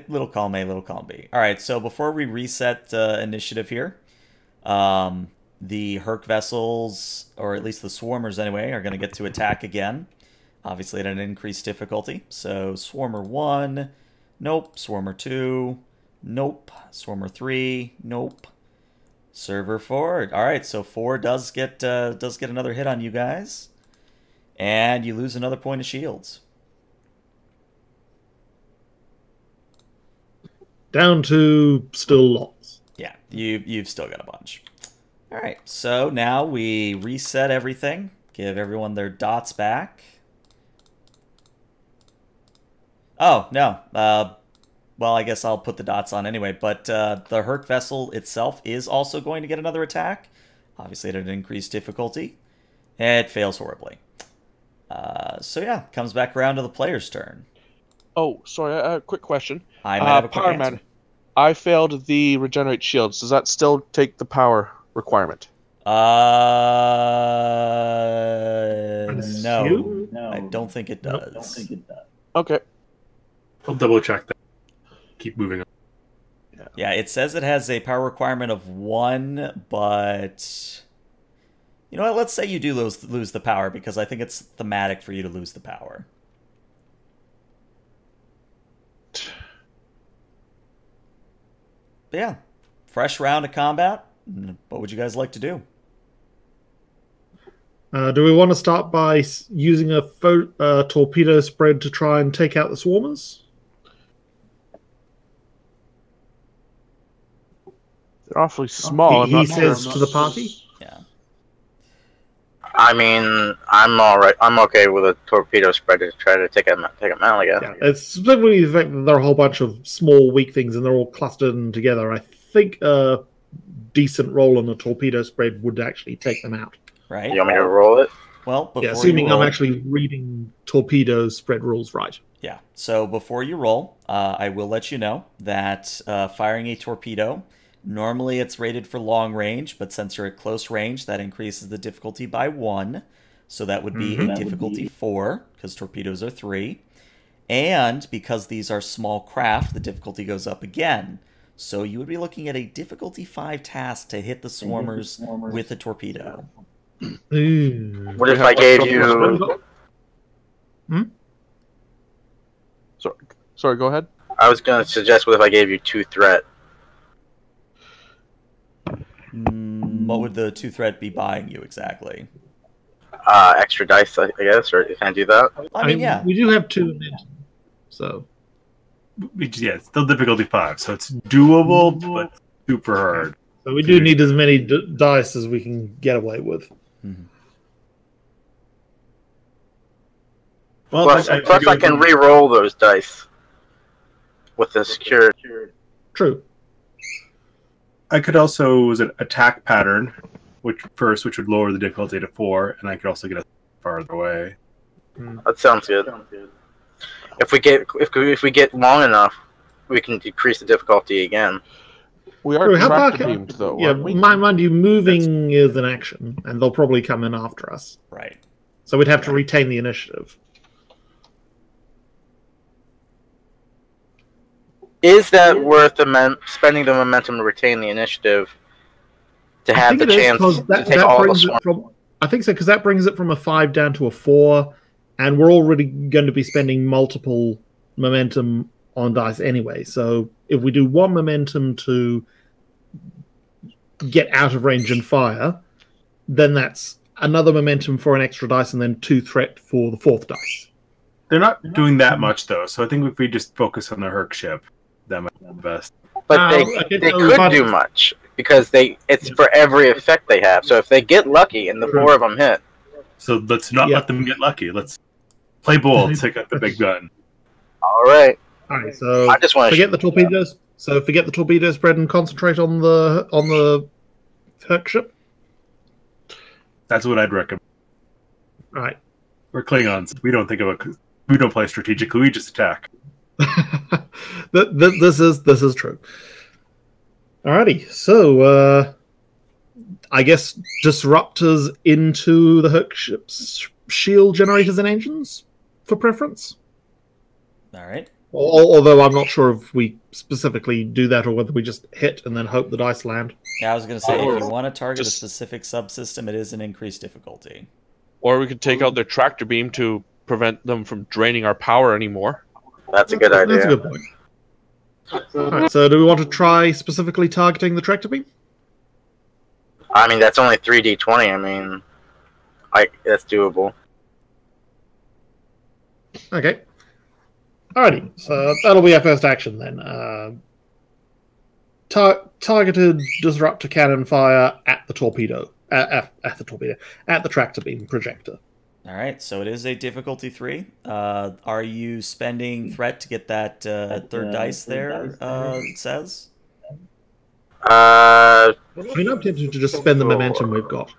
Little column A, little column B. All right, so before we reset initiative here, the Herc vessels, or at least the swarmers anyway, are going to get to attack again. Obviously at an increased difficulty. So Swarmer 1, nope. Swarmer 2, nope. Swarmer 3, nope. Server 4. All right, so 4 does get another hit on you guys. And you lose another point of shields. Down to still lots. Yeah, you've still got a bunch. All right, so now we reset everything. Give everyone their dots back. Oh, no. Well, I guess I'll put the dots on anyway. But the Herc vessel itself is also going to get another attack. Obviously at an increased difficulty. It fails horribly. So yeah, comes back around to the player's turn. Oh, sorry. Quick question. I might have a quick Power answer. Man, I failed the regenerate shields. Does that still take the power requirement? No, I don't think it does. Okay. I'll double check that. Keep moving on. Yeah, it says it has a power requirement of 1, but you know what? Let's say you do lose the power because I think it's thematic for you to lose the power. But yeah, fresh round of combat. What would you guys like to do? Do we want to start by using a torpedo spread to try and take out the swarmers? They're awfully small. He says to the party. Yeah. I mean, I'm all right. I'm okay with a torpedo spread to try to take them out, I guess. Yeah, it's specifically the fact that there are a whole bunch of small, weak things, and they're all clustered in together. I think a decent roll on a torpedo spread would actually take them out. Right. You want me to roll it? Well, before assuming you roll, I'm actually reading torpedo spread rules right. Yeah. So before you roll, I will let you know that firing a torpedo, normally it's rated for long range, but since you're at close range, that increases the difficulty by 1. So that would be a difficulty 4, because torpedoes are 3. And because these are small craft, the difficulty goes up again. So you would be looking at a difficulty 5 task to hit the swarmers with a torpedo. What if I gave you... Sorry, go ahead. I was going to suggest, what if I gave you 2 threat? What would the 2 threat be buying you exactly? Extra dice, I guess, or can I do that? I mean, yeah. We do have 2 momentum, so... Yeah, it's still difficulty 5, so it's doable, but super hard. So we do need as many dice as we can get away with. Mm-hmm. Well, Plus, I can re-roll those dice with the security. True. I could also use an attack pattern, which would lower the difficulty to 4, and I could also get us farther away. That sounds good. If we get long enough, we can decrease the difficulty again. We are How far tractor beamed, though. Yeah, aren't we? mind you, moving is an action, and they'll probably come in after us. Right. So we'd have to retain the initiative. Is that worth spending the momentum to retain the initiative to have the chance to take all the swarm? I think so, because that brings it from a 5 down to a 4, and we're already going to be spending multiple momentum on dice anyway. So if we do 1 momentum to get out of range and fire, then that's another momentum for an extra dice, and then 2 threat for the 4th dice. They're not doing that much, though, so I think if we just focus on the Herc ship, that might be the best. But they could do much. because it's for every effect they have. So if they get lucky and the 4 of them hit, So let's not let them get lucky. Let's play bold. Take out the big gun. all right. All right, so I just want to forget the torpedoes. So forget the torpedo spread and concentrate on the Herc ship. That's what I'd recommend. Right. We're Klingons. We don't play strategically. We just attack. This is true. Alrighty, so I guess disruptors into the Herc ship's shield generators and engines for preference. All right. Although I'm not sure if we specifically do that or whether we just hit and then hope the dice land. Yeah, I was going to say, if you want to target a specific subsystem, it is an increased difficulty. Or we could take out their tractor beam to prevent them from draining our power anymore. That's a good idea. That's a good point. Alright, so do we want to try specifically targeting the tractor beam? I mean, that's only 3d20. I mean, that's doable. Okay. Alrighty, so that'll be our first action then. Targeted disruptor cannon fire at the torpedo. At the tractor beam projector. All right, so it is a difficulty 3. Are you spending threat to get that third dice there, it says? I mean, I'm tempted to just spend the momentum we've got.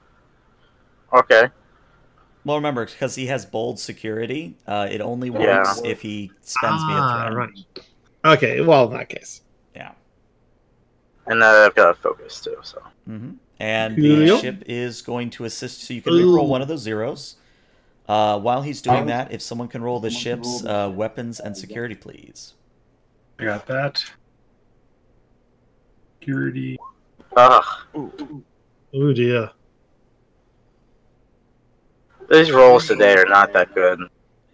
Okay. Well, remember, because he has bold security, it only works if he spends via threat. Right. Okay, well, in that case. Yeah. And I've got a focus too, so. Mm-hmm. And the ship is going to assist, so you can reroll one of those zeros. While he's doing that, if someone can roll the ship's weapons and security, please. I got that. Security. Ugh. Oh dear. These rolls today are not that good.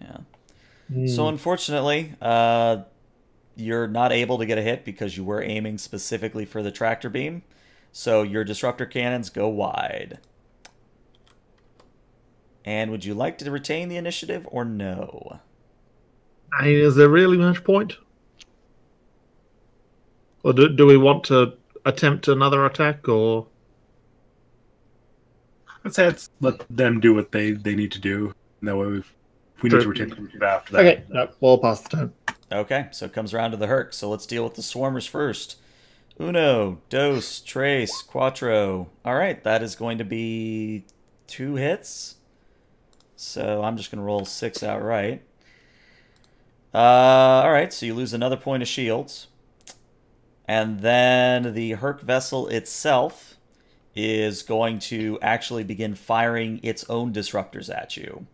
Yeah. So unfortunately, you're not able to get a hit because you were aiming specifically for the tractor beam. So your disruptor cannons go wide. And would you like to retain the initiative or no? I mean, is there really much point? Or do we want to attempt another attack, or? Let's let them do what they need to do. And that way we need to retain them after that. Okay, no, we'll pass the turn. Okay, so it comes around to the Herc. So let's deal with the Swarmers first. Uno, dos, tres, cuatro. All right, that is going to be 2 hits. So I'm just going to roll 6 outright. All right, so you lose another point of shields. And then the Herc vessel itself is going to actually begin firing its own disruptors at you.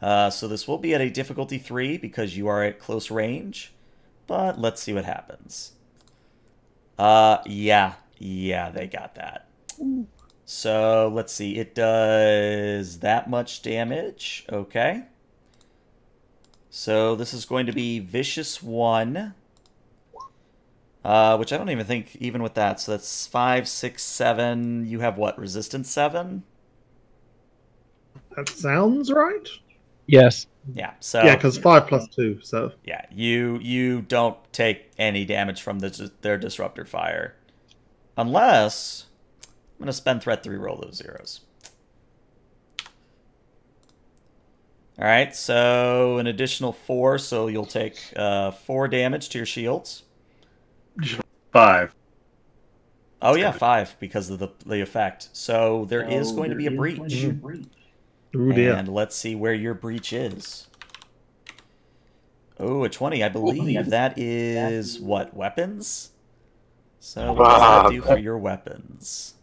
So this will be at a difficulty 3 because you are at close range. But let's see what happens. Yeah, they got that. So let's see. It does that much damage. Okay. So this is going to be Vicious 1. Which I don't even think, even with that. So that's 5, 6, 7. You have what? Resistance 7? That sounds right. Yes. Yeah. So Yeah, because 5 plus 2, so. yeah, you don't take any damage from their disruptor fire. Unless I'm going to spend threat to reroll those zeros. All right, so an additional 4, so you'll take 4 damage to your shields. 5. Oh yeah, 5 because of the effect. So there is going to be a breach. Ooh, dear. And let's see where your breach is. Oh, a 20. I believe that is what, weapons? So what does that do for your weapons?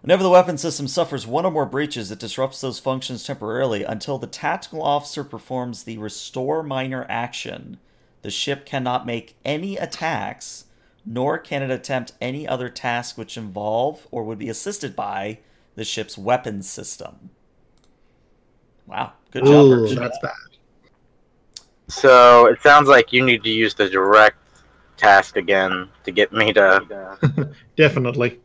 Whenever the weapon system suffers 1 or more breaches, it disrupts those functions temporarily until the tactical officer performs the restore minor action. The ship cannot make any attacks, nor can it attempt any other task which involve or would be assisted by the ship's weapons system. Wow, good job. Ooh, Birch. that's bad. So it sounds like you need to use the direct task again to get me to. Definitely.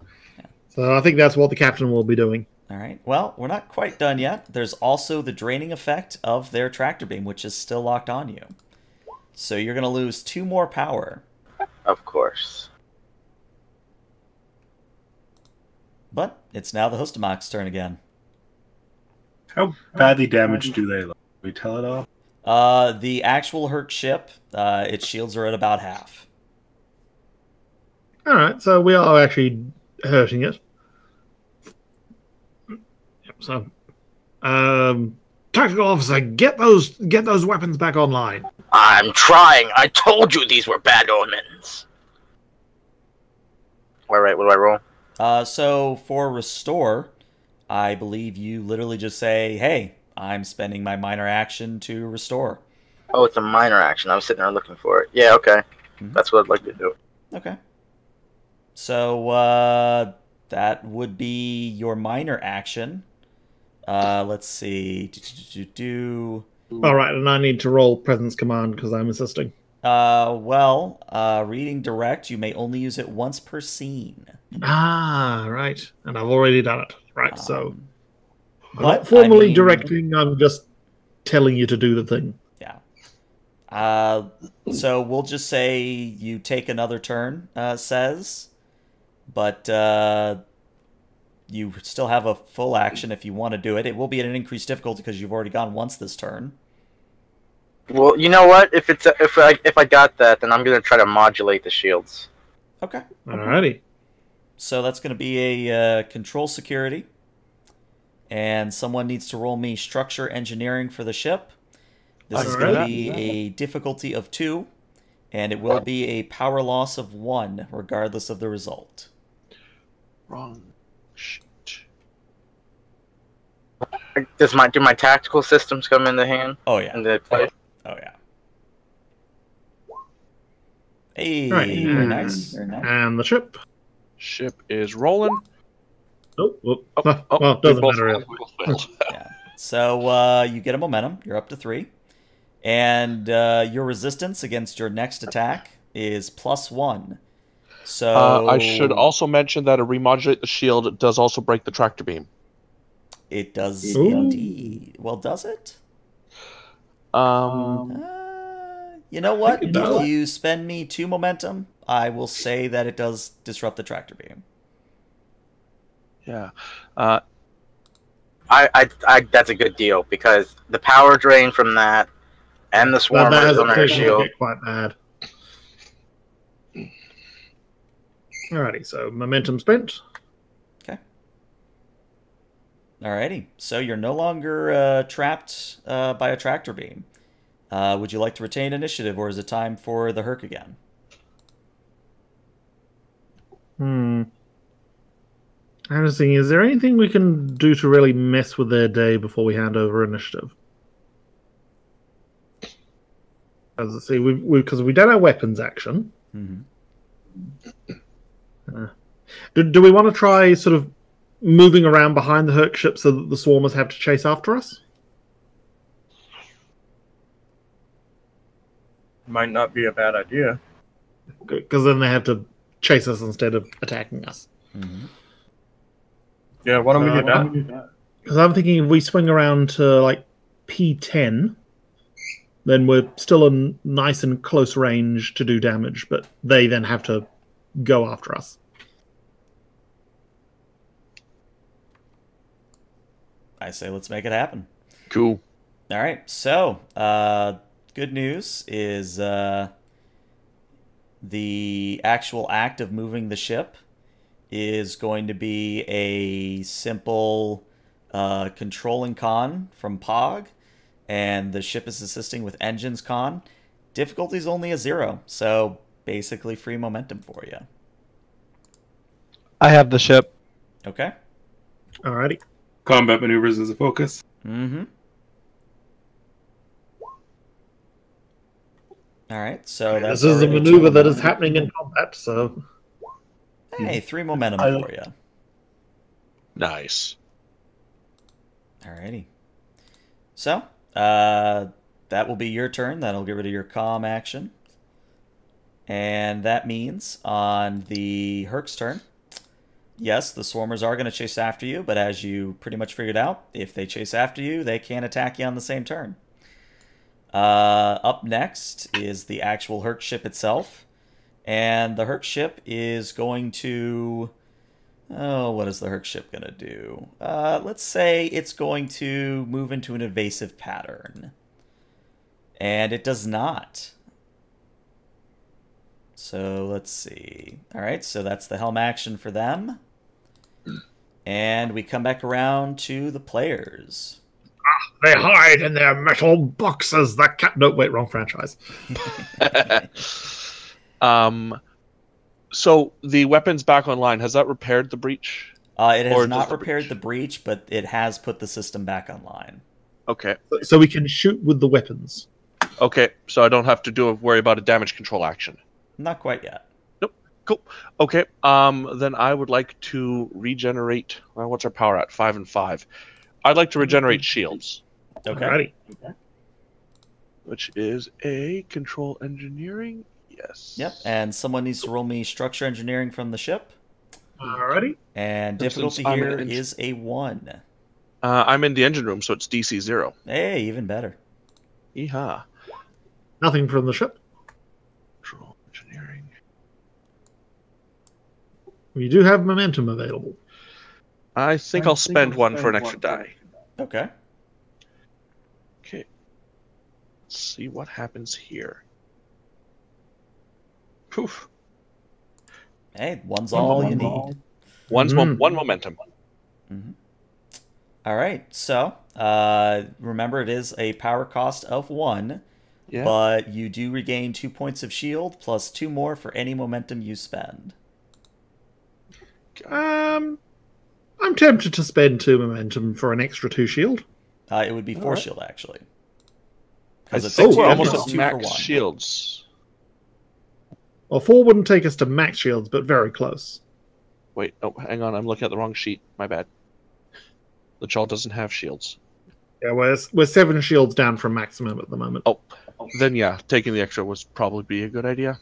So I think that's what the captain will be doing. All right. Well, we're not quite done yet. There's also the draining effect of their tractor beam, which is still locked on you. So you're going to lose 2 more power. Of course. But it's now the H'stuhmak's turn again. How badly damaged do they look? Can we tell it all? The actual hurt ship, its shields are at about half. All right, so we are actually hurting it. Yep, so, tactical officer, get those weapons back online. I'm trying. I told you these were bad omens. All right, what do I roll? So for restore, I believe you literally just say, "Hey, I'm spending my minor action to restore." Oh, it's a minor action. I was sitting there looking for it. Yeah, okay. That's what I'd like to do. Okay. So that would be your minor action. Let's see. All right, and I need to roll presence command because I'm assisting. Reading direct, you may only use it once per scene. Ah, right. And I've already done it. Right, so I'm but, not formally I mean, directing, I'm just telling you to do the thing. Yeah. So we'll just say you take another turn, says, but you still have a full action if you want to do it. It will be at an increased difficulty because you've already gone once this turn. Well, you know what? If I got that, then I'm gonna try to modulate the shields. Okay. Alrighty. So that's going to be a control security. And someone needs to roll me structure engineering for the ship. This is going to be a difficulty of 2. And it will be a power loss of 1, regardless of the result. Wrong. Shit. Do my tactical systems come into hand? Oh, yeah. In the play? Oh, yeah. Hey, Right. very nice. Very nice. And the ship. Ship is rolling. Well, it doesn't matter. Really. Yeah. So you get a momentum. You're up to 3. And your resistance against your next attack is +1. So I should also mention that a remodulate the shield does also break the tractor beam. It does indeed. Well, does it? You know what? If you spend me 2 momentum, I will say that it does disrupt the tractor beam. Yeah. That's a good deal because the power drain from that and the swarmers on our shield get quite bad. Alrighty, so momentum spent. Okay. Alrighty, so you're no longer trapped by a tractor beam. Would you like to retain initiative, or is it time for the Herc again? I was thinking, is there anything we can do to really mess with their day before we hand over initiative? As I see, because we done our weapons action. Do we want to try sort of moving around behind the Herc ship so that the swarmers have to chase after us? Might not be a bad idea. Because then they have to chase us instead of attacking us. Yeah, why don't we do that? Because I'm thinking if we swing around to like P10, then we're still in nice and close range to do damage, but they then have to go after us. I say let's make it happen. Cool. All right, so good news is the actual act of moving the ship is going to be a simple controlling con from Pog, and the ship is assisting with engines con. Difficulty is only a 0, so basically free momentum for you. I have the ship. Okay. Alrighty. Combat maneuvers as a focus. All right, so that's this is a already maneuver that is happening in combat, so... Hey, 3 momentum for you. Nice. Alrighty. So, that will be your turn. That'll get rid of your calm action. And that means on the Herc's turn, yes, the swarmers are going to chase after you, but as you pretty much figured out, if they chase after you, they can't attack you on the same turn. Up next is the actual Herc ship itself. And the Herc ship is going to Oh, what is the Herc ship going to do? Let's say it's going to move into an evasive pattern. And it does not. So let's see. All right, so that's the helm action for them. And we come back around to the players. They hide in their metal boxes. No, wait, wrong franchise. So the weapon's back online. Has that repaired the breach? It has Or not just the repaired breach? the breach, but it has put the system back online. Okay. So we can shoot with the weapons. Okay, so I don't have to worry about a damage control action. Not quite yet. Nope. Cool. Okay. Then I would like to regenerate. Well, what's our power at? 5 and 5. I'd like to regenerate shields, Okay. Alrighty. which is a control engineering. Yes. Yep, and someone needs to roll me structure engineering from the ship. Alrighty. And difficulty I'm here an is a 1. I'm in the engine room, so it's DC 0. Hey, even better. Yeehaw. Nothing from the ship. Control engineering. We do have momentum available. I think I'll spend one for an extra die. Okay. Okay. Let's see what happens here. Poof. Hey, one's all you need. One momentum. All right, so remember it is a power cost of 1, Yeah. but you do regain 2 points of shield plus 2 more for any momentum you spend. I'm tempted to spend 2 momentum for an extra 2 shield. It would be 4 Alright. shield, actually. I Because it's think we're two- almost it's at 2 for max 1. shields. Well, 4 wouldn't take us to max shields, but very close. Wait, oh, hang on. I'm looking at the wrong sheet. My bad. The Chal doesn't have shields. Yeah, we're 7 shields down from maximum at the moment. Oh, then yeah, taking the extra would probably be a good idea.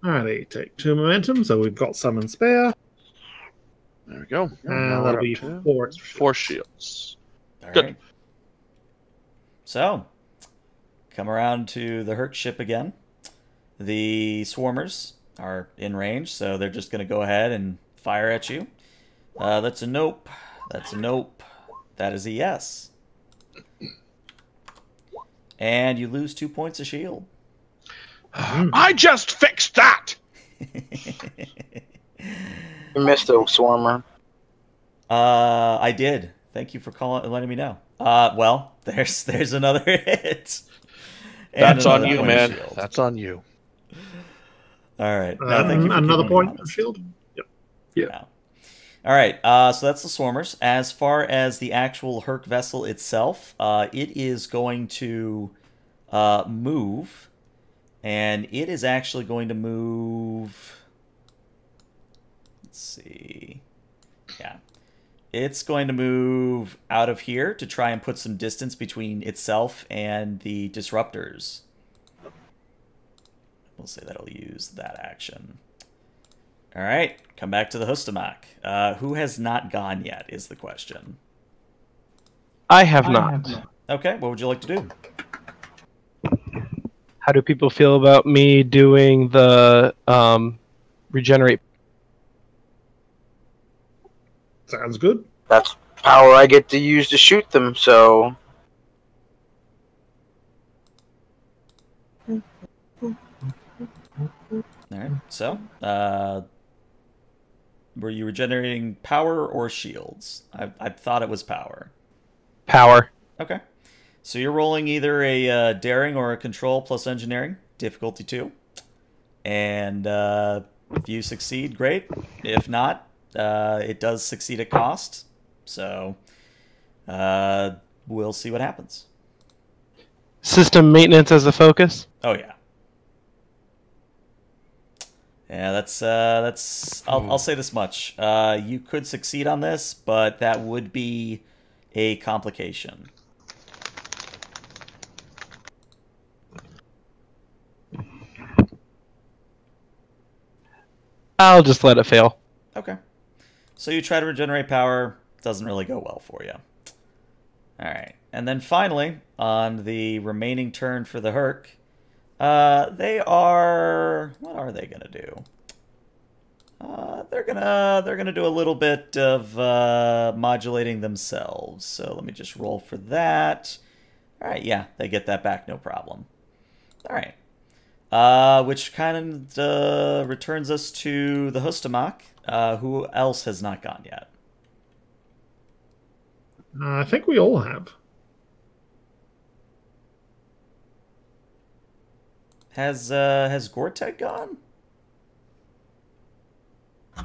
Alrighty, take 2 momentum, so we've got some and spare. There we go. And Now that'll we're be up to 4. 4 shields. All Good. right. So, come around to the Herc ship again. The swarmers are in range, so they're just going to go ahead and fire at you. That's a nope. That's a nope. That is a yes. And you lose 2 points of shield. I just fixed that! You missed a swarmer. I did. Thank you for letting me know. Well, there's another hit. And That's on another you, point of man. shield. That's on you. All right. No, thank you for Another keeping me point of honest. shield. Yeah. All right. So that's the swarmers. As far as the actual Herc vessel itself, it is going to move, and it is actually going to move. Let's see. Yeah. It's going to move out of here to try and put some distance between itself and the disruptors. We'll say that'll use that action. All right, come back to the H'stuhmak. Who has not gone yet is the question. I have not. Okay, what would you like to do? How do people feel about me doing the regenerate? Sounds good. That's power I get to use to shoot them, so All right, so were you regenerating power or shields? I thought it was power. Power. Okay, so you're rolling either a daring or a control plus engineering, difficulty 2. And if you succeed, great. If not, it does succeed at cost. So we'll see what happens. System maintenance as a focus. Oh yeah. Yeah, that's. I'll say this much. You could succeed on this, but that would be a complication. I'll just let it fail. Okay. So you try to regenerate power. Doesn't really go well for you. All right, and then finally, on the remaining turn for the Herc, they are. What are they gonna do? They're gonna do a little bit of modulating themselves. So let me just roll for that. All right, yeah, they get that back, no problem. All right, which kind of returns us to the H'stuhmak. Who else has not gone yet? I think we all have. Has Gortek gone?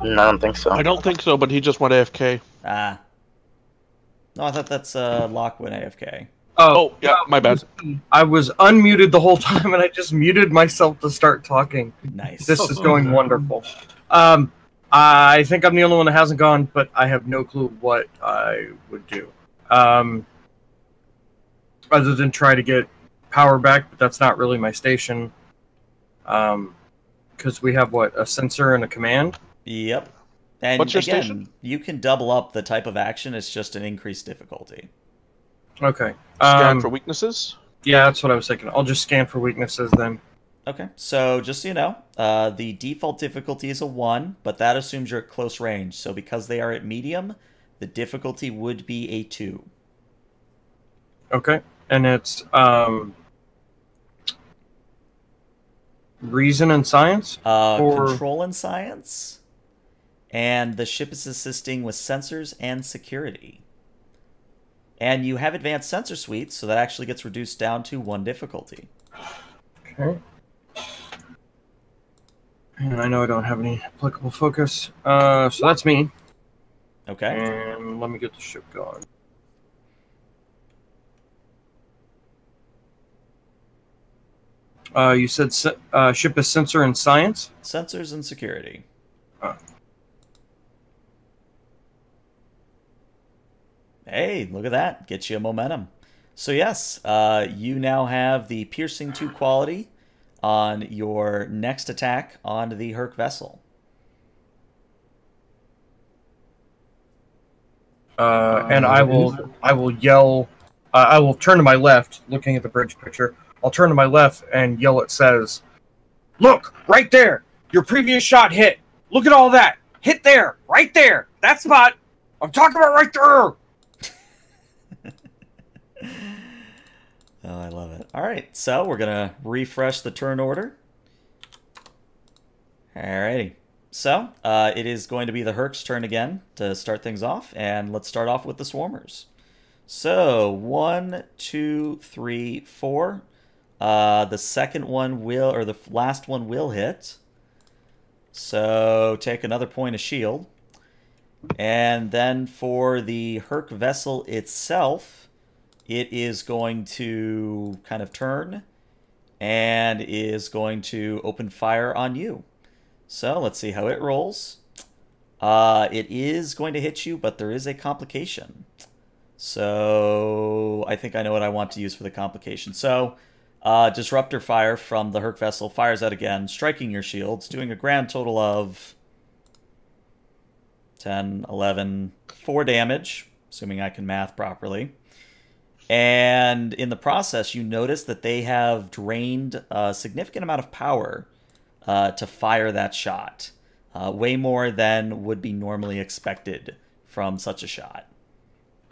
No, I don't think so. I don't think so, but he just went AFK. Ah. No, I thought that's Locke went AFK. Oh, yeah, my bad. I was unmuted the whole time, and I just muted myself to start talking. Nice. This is going wonderful. I think I'm the only one that hasn't gone, but I have no clue what I would do. Other than try to get power back, but that's not really my station. Because we have, what, a sensor and a command? Yep. And What's your again, station? you can double up the type of action. It's just an increased difficulty. Okay. Scan for weaknesses? Yeah, that's what I was thinking. I'll just scan for weaknesses then. Okay. So just so you know, the default difficulty is a 1, but that assumes you're at close range. So because they are at medium, the difficulty would be a 2. Okay. And it's reason and science? Control and science. And the ship is assisting with sensors and security. And you have advanced sensor suites, so that actually gets reduced down to 1 difficulty. Okay. And I know I don't have any applicable focus. So that's me. Okay. And let me get the ship going. You said ship is sensor and science? Sensors and security. Hey, look at that. Gets you a momentum. So yes, you now have the Piercing 2 quality on your next attack on the Herc vessel. And I will yell. I will turn to my left, looking at the bridge picture. I'll turn to my left and yell. It says, "Look, right there. Your previous shot hit. Look at all that. Hit there, right there. That spot. I'm talking about right there." Oh, I love it. All right, so we're going to refresh the turn order. Alrighty. So, it is going to be the Herc's turn again to start things off, and let's start off with the Swarmers. So, 1, 2, 3, 4. The second one will, or the last one will hit. So, take another point of shield. And then for the Herc vessel itself, it is going to kind of turn and is going to open fire on you. So let's see how it rolls. It is going to hit you, but there is a complication. So I think I know what I want to use for the complication. So Disruptor Fire from the Herc vessel fires out again, striking your shields, doing a grand total of 10, 11, 4 damage, assuming I can math properly. And in the process, you notice that they have drained a significant amount of power to fire that shot. Way more than would be normally expected from such a shot.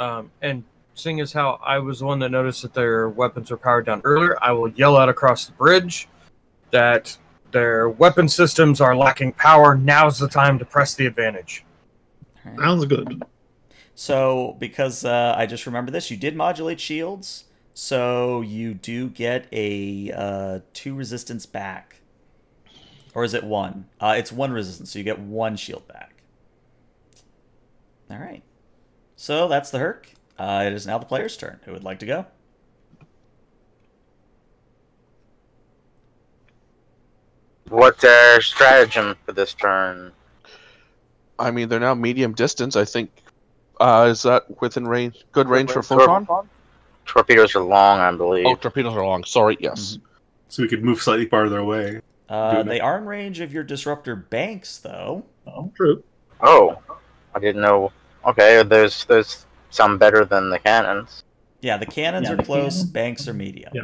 And seeing as how I was the one that noticed that their weapons were powered down earlier, I will yell out across the bridge that their weapon systems are lacking power. Now's the time to press the advantage. Right. Sounds good. So, because I just remember this, you did modulate shields, so you do get a 2 resistance back. Or is it 1? It's 1 resistance, so you get 1 shield back. Alright. So, that's the Herc. It is now the player's turn. Who would like to go? What's our stratagem for this turn? I mean, they're now medium distance. I think. Is that within range? Good range for photon? Torpedoes are long, I believe. Oh, torpedoes are long. Sorry, yes. So we could move slightly farther away. They are in range of your disruptor banks, though. Oh, true. Oh, I didn't know. Okay, there's some better than the cannons. Yeah, the cannons are close, banks are medium. Yeah.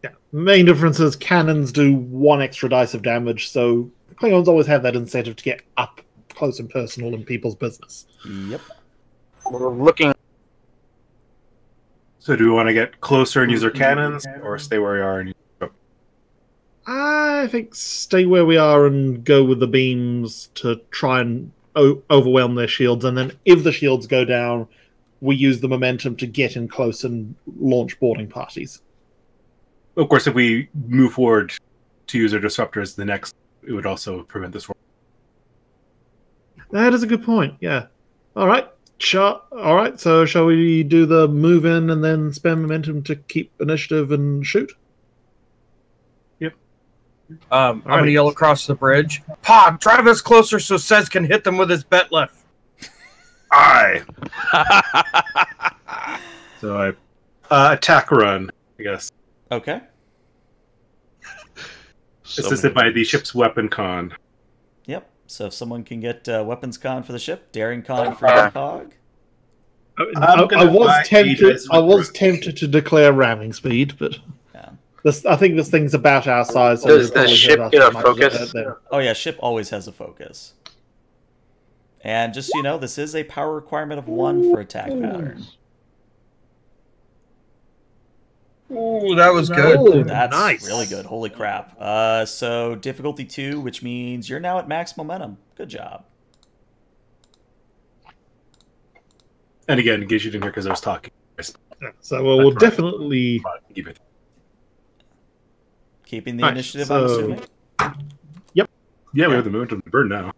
Yeah. Main difference is cannons do 1 extra dice of damage, so Klingons always have that incentive to get up close and personal in people's business. Yep. We're looking. So do we want to get closer and use our cannons, or stay where we are and use... I think stay where we are and go with the beams to try and overwhelm their shields, and then if the shields go down, we use the momentum to get in close and launch boarding parties. Of course, if we move forward to use our disruptors, the next, it would also prevent this. That is a good point, yeah. All right, so shall we do the move in and then spend momentum to keep initiative and shoot? I'm going to yell across the bridge. Pod, drive us closer so Sez can hit them with his bet left. Aye. So I attack run, I guess. Okay. Assisted by the ship's weapon con. Yep. So if someone can get weapons con for the ship, daring con for the Pog. I was tempted to declare ramming speed, but I think this thing's about our size. So does the ship get a focus? Oh yeah, ship always has a focus. And just so you know, this is a power requirement of 1 for attack pattern. Ooh, that was good. Oh, That's nice. really good. Holy crap. So difficulty 2, which means you're now at max momentum. Good job. And again, in case you didn't hear because I was talking. So we'll definitely... Keeping the initiative, I'm assuming. Yep. Yeah, we have the momentum of the bird now.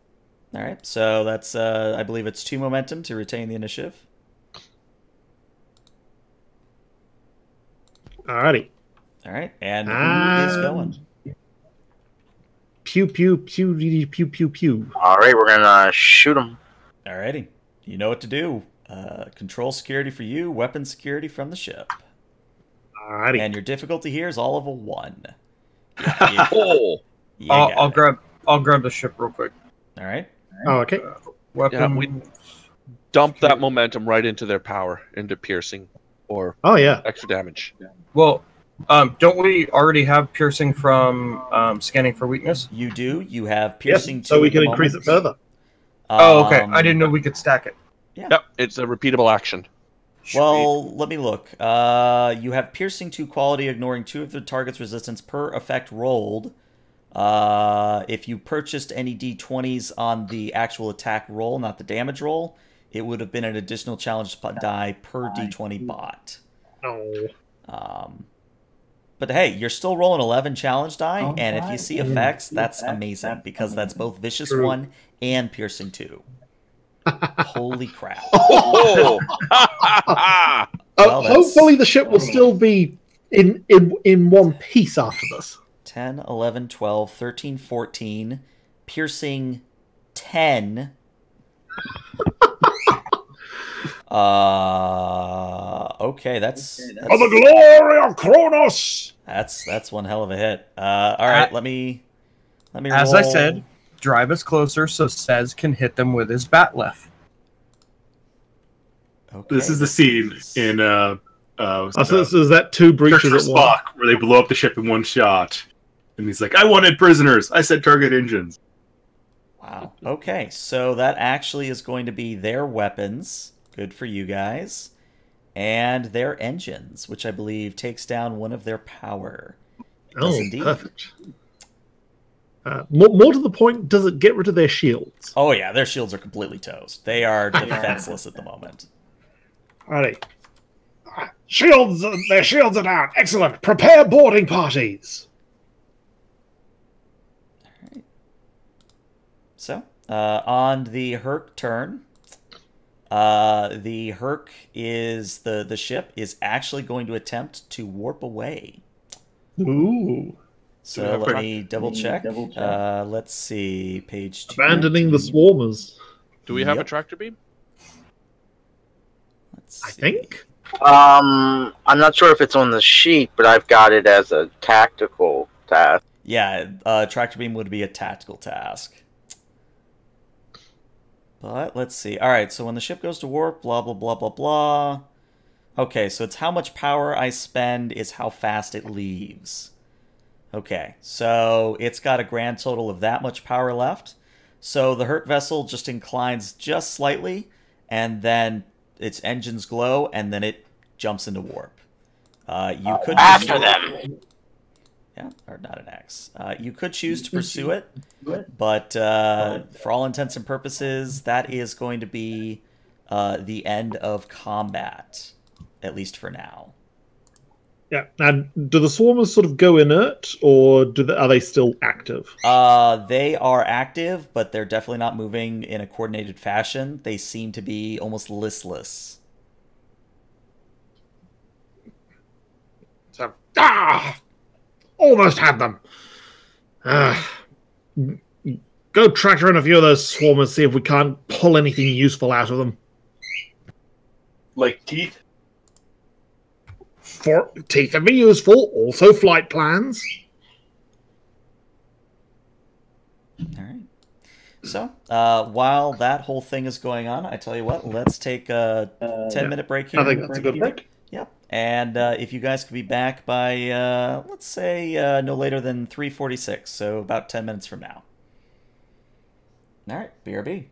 All right, so that's, I believe it's 2 momentum to retain the initiative. Alrighty. All right, and who is going? Pew, pew, pew, pew, pew, pew, pew. All right, we're gonna shoot him. Alrighty, you know what to do. Control security for you, weapon security from the ship. Alrighty. And your difficulty here is all of a 1. I'll grab the ship real quick. All right. Oh, okay. Weapon. Yeah, we dump that momentum right into their power, into piercing or extra damage. Well, don't we already have piercing from scanning for weakness? You do. You have piercing 2 so we at the can increase it moment. further. Oh, okay. I didn't know we could stack it. Yeah. Yep, it's a repeatable action. Well, let me look. You have piercing 2 quality, ignoring 2 of the target's resistance per effect rolled. If you purchased any d20s on the actual attack roll, not the damage roll, it would have been an additional challenge die per d20 bot. No. But hey, you're still rolling 11 challenge die, and if you see effects, that's amazing, because that's both Vicious 1 and Piercing 2. Holy crap. Oh! Well, hopefully the ship will still be in one piece after this. 10, 11, 12, 13, 14, piercing 10. Okay, that's For the glory of Kronos! That's one hell of a hit. All right, let me As roll. I said, drive us closer so Sez can hit them with his bat left. Okay. This is the scene in So this is that 2 breaches Search at for once. Spock, where they blow up the ship in one shot. And he's like, I wanted prisoners. I said target engines. Wow. Okay, so that actually is going to be their weapons. Good for you guys. And their engines, which I believe takes down 1 of their power. It does indeed. Perfect. More to the point, does it get rid of their shields? Oh yeah, their shields are completely toast. They are defenseless at the moment. Alrighty. Shields, their shields are down. Excellent. Prepare boarding parties. Alright. So, on the Herc turn, the Herc is the ship is actually going to attempt to warp away. Ooh. So let me double check. Let's see, page 2. Abandoning the swarmers. Do we have a tractor beam? Let's I see. think. I'm not sure if it's on the sheet, but I've got it as a tactical task. Yeah, tractor beam would be a tactical task. But let's see. All right, so when the ship goes to warp, blah, blah, blah, blah, blah. Okay, so it's how much power I spend is how fast it leaves. Okay, so it's got a grand total of that much power left. So the hurt vessel just inclines just slightly, and then its engines glow, and then it jumps into warp. You could After them. Yeah, or not an X. You could choose to pursue it, but for all intents and purposes, that is going to be the end of combat, at least for now. Yeah. Now, do the swarmers sort of go inert, or are they still active? They are active, but they're definitely not moving in a coordinated fashion. They seem to be almost listless. So, almost had them. Go tractor in a few of those swarmers, see if we can't pull anything useful out of them. Like teeth? For teeth would be useful. Also, flight plans. All right. So, while that whole thing is going on, I tell you what, let's take a 10-minute break here. I think that's a good break. Yep. And if you guys could be back by, let's say, no later than 3:46, so about 10 minutes from now. All right, BRB.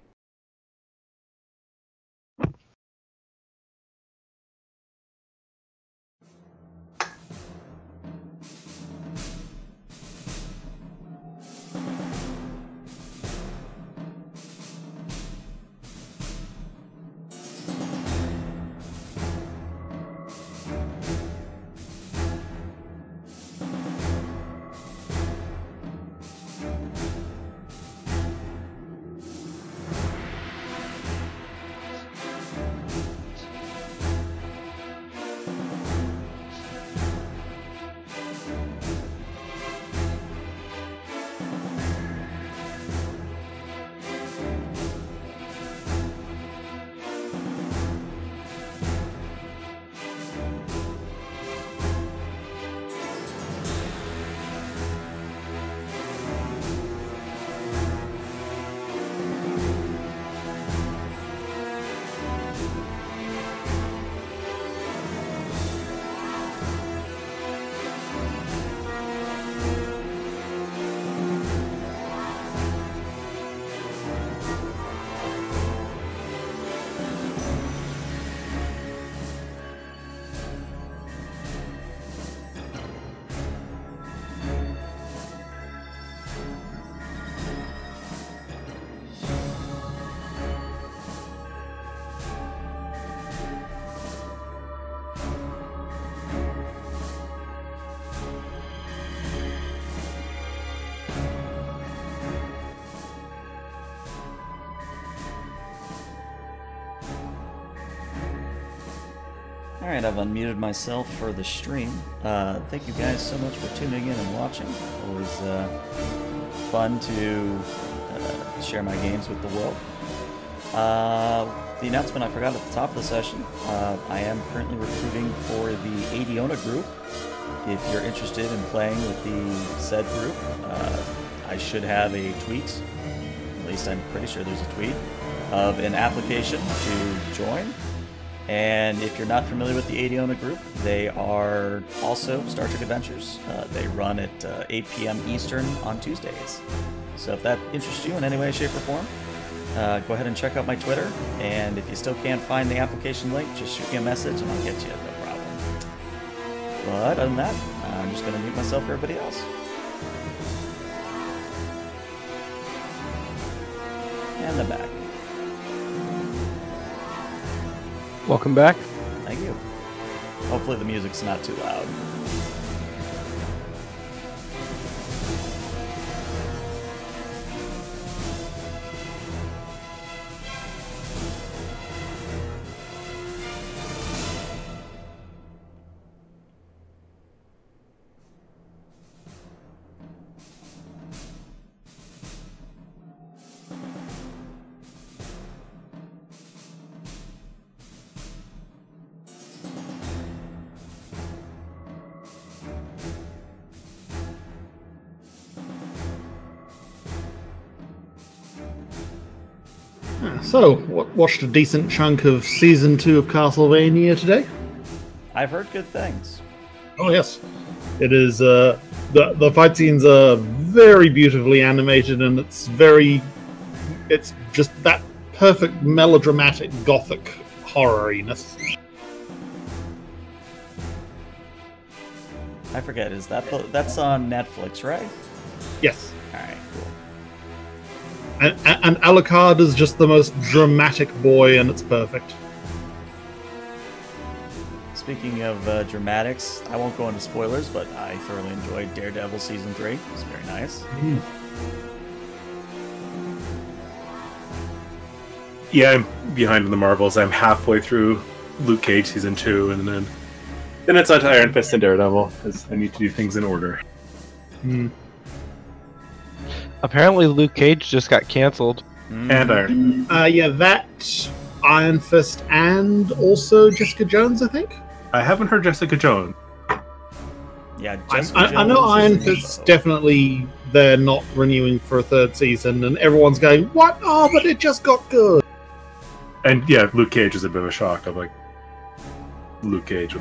Alright, I've unmuted myself for the stream. Thank you guys so much for tuning in and watching. Always fun to share my games with the world. The announcement I forgot at the top of the session, I am currently recruiting for the Adiona group. If you're interested in playing with the said group, I should have a tweet, at least I'm pretty sure there's a tweet, of an application to join. And if you're not familiar with the Adiona group, they are also Star Trek Adventures. They run at 8 p.m. Eastern on Tuesdays. So if that interests you in any way, shape, or form, go ahead and check out my Twitter. And if you still can't find the application link, just shoot me a message and I'll get you, no problem. But other than that, I'm just going to mute myself for everybody else. And I'm back. Welcome back. Thank you. Hopefully the music's not too loud. So, watched a decent chunk of Season 2 of Castlevania today. I've heard good things. Oh, yes. It is the fight scenes are very beautifully animated, and it's just that perfect melodramatic gothic horroriness. I forget, is that's on Netflix, right? Yes. Alright, cool. And Alucard is just the most dramatic boy, and it's perfect. Speaking of dramatics, I won't go into spoilers, but I thoroughly enjoyed Daredevil Season 3. It was very nice. Yeah, I'm behind in the Marvels. I'm halfway through Luke Cage Season 2, and then it's on to Iron Fist and Daredevil, because I need to do things in order. Apparently, Luke Cage just got canceled. And Iron. Yeah, that, Iron Fist, and also Jessica Jones, I think. I haven't heard Jessica Jones. Yeah, I know Iron Fist definitely they're not renewing for a third season, and everyone's going, "What? Oh, but it just got good." And yeah, Luke Cage is a bit of a shock. I'm like, Luke Cage.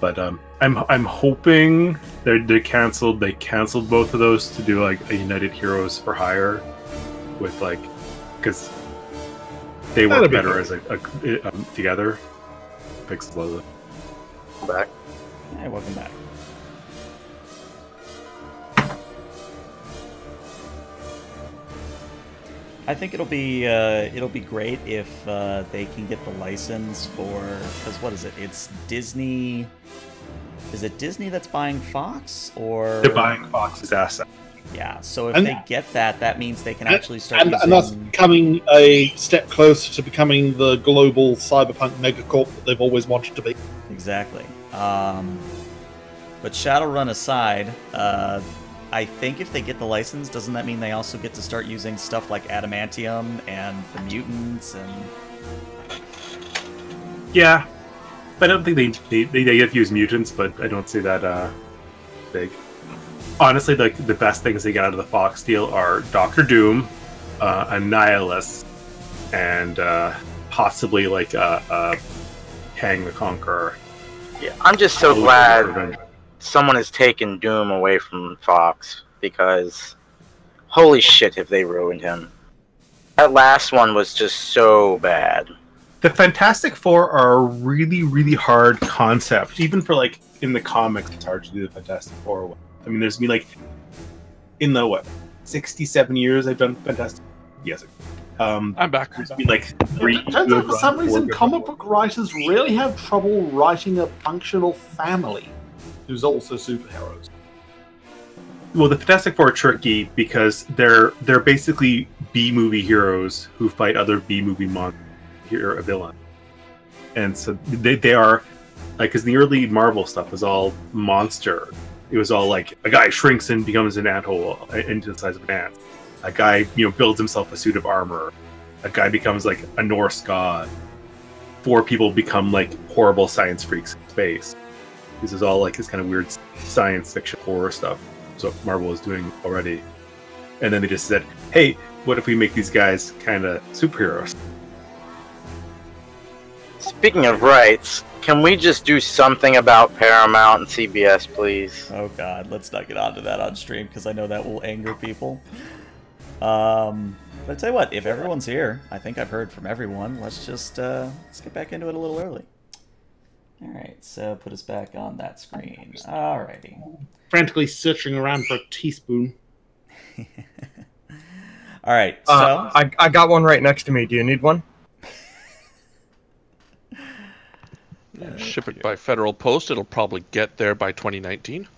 But I'm hoping they canceled. They canceled both of those to do like a United Heroes for Hire, with like, because they work better as together. Fix the Back. Hey, welcome back. I think it'll be great if they can get the license for, because what is it? It's Disney. Is it Disney that's buying Fox, or they're buying Fox's asset? Yeah. So if they get that, that means they can actually start and that's becoming a step closer to becoming the global cyberpunk megacorp that they've always wanted to be. Exactly. But Shadowrun aside, I think if they get the license, doesn't that mean they also get to start using stuff like Adamantium and the mutants and? Yeah, I don't think they get to use mutants, but I don't see that big. Honestly, like the best things they get out of the Fox deal are Doctor Doom, Annihilus, and possibly like Kang the Conqueror. Yeah, I'm just so glad someone has taken Doom away from Fox, because holy shit have they ruined him. That last one was just so bad. The Fantastic Four are a really, really hard concept. Even for like in the comics, it's hard to do the Fantastic Four. I mean, there's been like in the 67 years I've done Fantastic. Yes, I'm back. There's been like three. Turns out for some reason, comic book writers really have trouble writing a functional family who's also superheroes. Well, the Fantastic Four are tricky because they're basically B-movie heroes who fight other B-movie villains, and so they are like, because the early Marvel stuff was all monster. It was all like a guy shrinks and becomes an anthole into the size of an ant. A guy, builds himself a suit of armor. A guy becomes like a Norse god. 4 people become like horrible science freaks in space. This is all like this kind of weird science fiction horror stuff. So Marvel is doing already. And then they just said, hey, what if we make these guys kind of superheroes? Speaking of rights, can we just do something about Paramount and CBS, please? Oh god, let's not get onto that on stream, because I know that will anger people. But I tell you what, if everyone's here, I think I've heard from everyone. Let's just let's get back into it a little early. Alright, so put us back on that screen. Alrighty. Frantically searching around for a teaspoon. Alright, so... I got one right next to me. Do you need one? Ship it by Federal Post. It'll probably get there by 2019.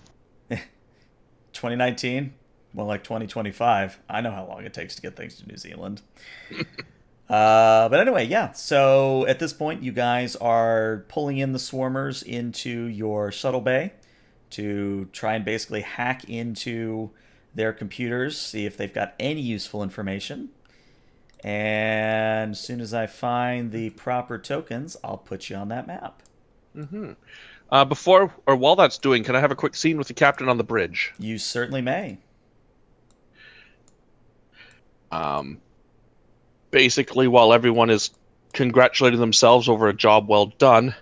2019? Well, like 2025. I know how long it takes to get things to New Zealand. But anyway, yeah. So at this point, you guys are pulling in the swarmers into your shuttle bay to try and basically hack into their computers, see if they've got any useful information. And as soon as I find the proper tokens, I'll put you on that map. Mm-hmm. Before or while that's doing, can I have a quick scene with the captain on the bridge? You certainly may. Basically, while everyone is congratulating themselves over a job well done,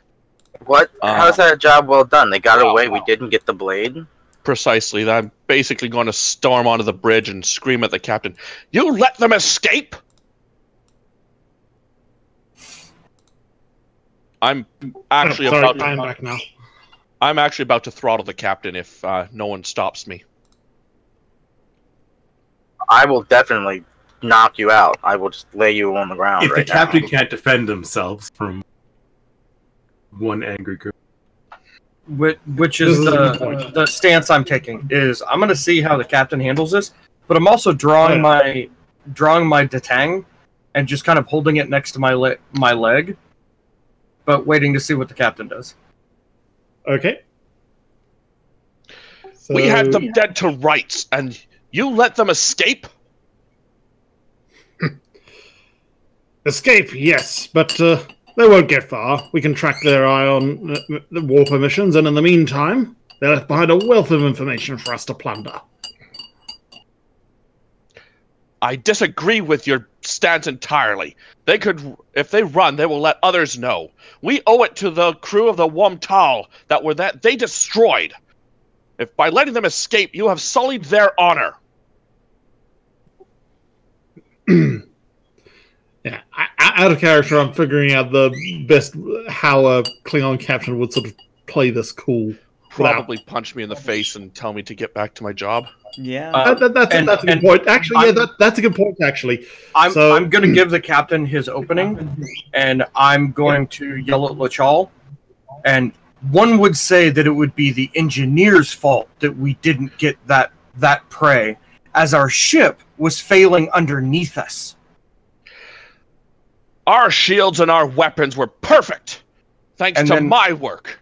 What? How's that job well done? They got away. We didn't get the blade. Precisely. I'm basically going to storm onto the bridge and scream at the captain, "You let them escape!" I'm actually about to, I'm back now. I'm actually about to throttle the captain if no one stops me. I will definitely knock you out. I will just lay you on the ground If right the captain now. can't defend themselves from one angry group. Which is the stance I'm taking. Is I'm going to see how the captain handles this, but I'm also drawing my detang and just kind of holding it next to my leg, but waiting to see what the captain does. Okay. So, We had them dead to rights, and you let them escape? Escape, yes, but they won't get far. We can track their eye on the warp emissions, and in the meantime, they left behind a wealth of information for us to plunder. I disagree with your stance entirely. They could, if they run, they will let others know. We owe it to the crew of the Womtal that they destroyed. If by letting them escape, you have sullied their honor. Yeah, out of character, I'm figuring out the best how a Klingon captain would sort of play this cool. Probably punch me in the face and tell me to get back to my job. Yeah. That's a good point. Actually, that's a good point. Actually, I'm going to give the captain his opening, and I'm going to yell at Lachal. And one would say that it would be the engineer's fault that we didn't get that prey, as our ship was failing underneath us. Our shields and our weapons were perfect, thanks to my work.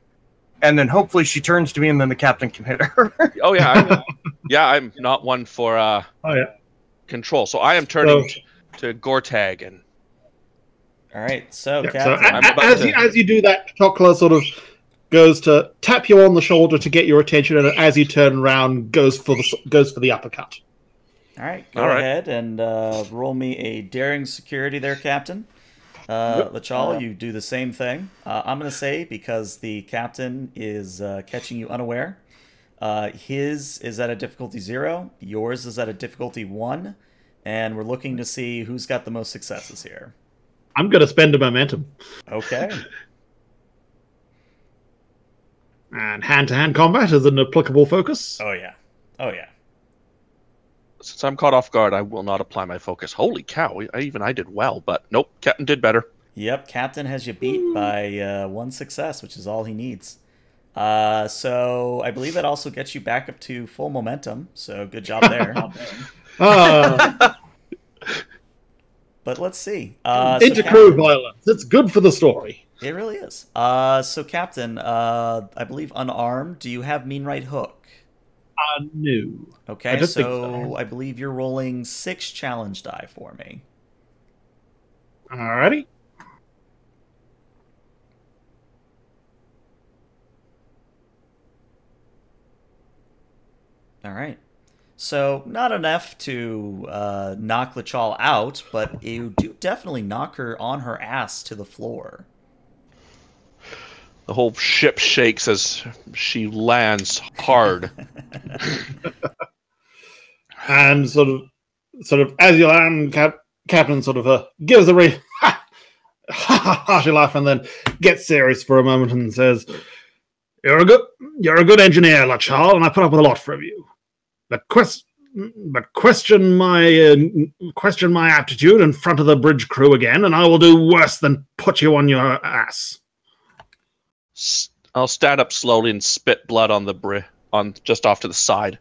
And then hopefully she turns to me, and then the captain can hit her. Oh yeah, I'm not one for control. So I am turning to Gortag, and all right. So, Captain, as you do that, Chokla sort of goes to tap you on the shoulder to get your attention, and as you turn around, goes for the uppercut. All right, go ahead and roll me a daring security there, Captain. Lachal, you do the same thing. I'm going to say, because the captain is catching you unaware, his is at a difficulty 0, yours is at a difficulty 1, and we're looking to see who's got the most successes here. I'm going to spend a momentum. Okay. And hand-to-hand combat is an applicable focus. Oh, yeah. Oh, yeah. Since I'm caught off guard, I will not apply my focus. Holy cow, I did well, but nope, Captain did better. Yep, Captain has you beat by 1 success, which is all he needs. So I believe that also gets you back up to full momentum, so good job there. But let's see. Inter-crew violence. It's good for the story. It really is. So Captain, I believe unarmed, do you have mean right hook? No. Okay, so I believe you're rolling 6 challenge die for me. Alrighty. Alright. So, not enough to knock Lachal out, but you do definitely knock her on her ass to the floor. The whole ship shakes as she lands hard. And sort of as you land, Captain sort of gives a really harshy laugh, and then gets serious for a moment and says, "You're a good engineer, Lachal, and I put up with a lot from you. But question my aptitude in front of the bridge crew again, and I will do worse than put you on your ass." I'll stand up slowly and spit blood on just off to the side.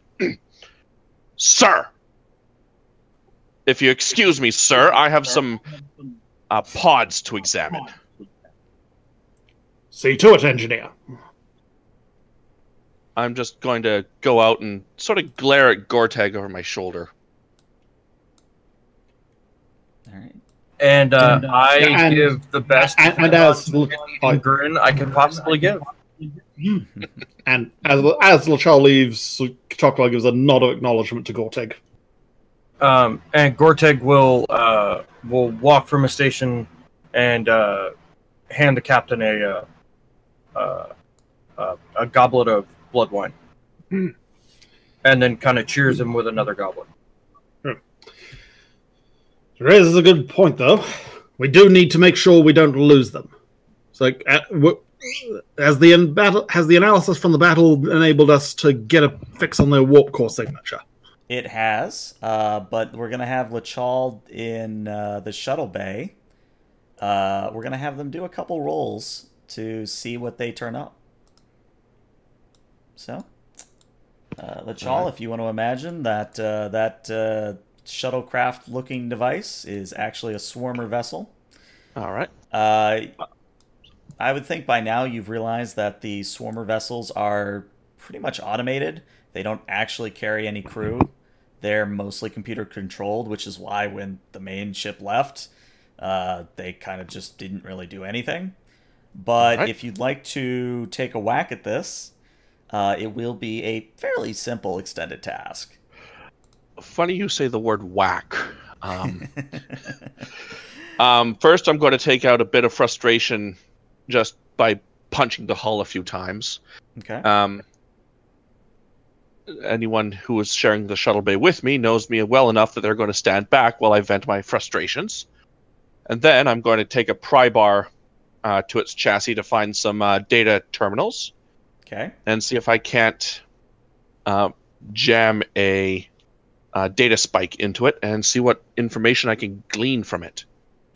Sir! If you excuse me, sir, I have some pods to examine. See to it, engineer. I'm just going to go out and sort of glare at Gortag over my shoulder. All right. And I give the best and as grin I can possibly give. And as Lachal leaves, Chokla gives a nod of acknowledgement to Gortag. And Gortag will walk from a station and hand the captain a a goblet of blood wine, and then kind of cheers him with another goblet. Raises a good point, though. We do need to make sure we don't lose them. So, has the analysis from the battle enabled us to get a fix on their warp core signature? It has, but we're going to have Lachal in the shuttle bay. We're going to have them do a couple rolls to see what they turn up. So, Lachal, if you want to imagine that that shuttlecraft-looking device is actually a swarmer vessel. All right. I would think by now you've realized that the swarmer vessels are pretty much automated. They don't actually carry any crew. They're mostly computer controlled, which is why when the main ship left, they kind of just didn't really do anything. But if you'd like to take a whack at this, it will be a fairly simple extended task. Funny you say the word whack. First, I'm going to take out a bit of frustration just by punching the hull a few times. Okay. Anyone who was sharing the shuttle bay with me knows me well enough that they're going to stand back while I vent my frustrations. And then I'm going to take a pry bar to its chassis to find some data terminals. Okay. And see if I can't jam a data spike into it and see what information I can glean from it.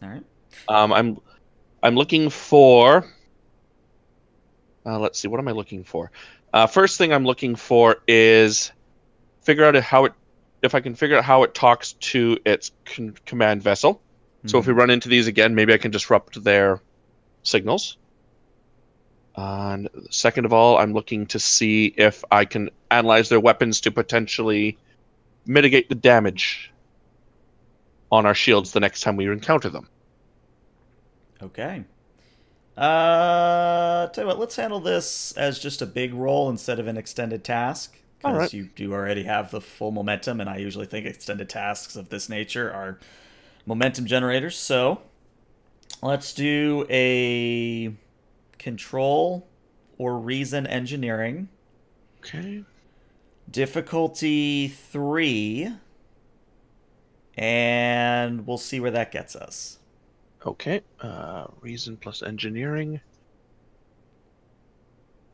All right. I'm looking for. Let's see. What am I looking for? First thing I'm looking for is figure out if I can figure out how it talks to its command vessel. Mm-hmm. So if we run into these again, maybe I can disrupt their signals. And second of all, I'm looking to see if I can analyze their weapons to potentially mitigate the damage on our shields the next time we encounter them. Okay. Tell you what, let's handle this as just a big roll instead of an extended task. Because you do already have the full momentum, and I usually think extended tasks of this nature are momentum generators. So, let's do a control or reason engineering. Okay. Difficulty 3. And we'll see where that gets us. Okay, reason plus engineering.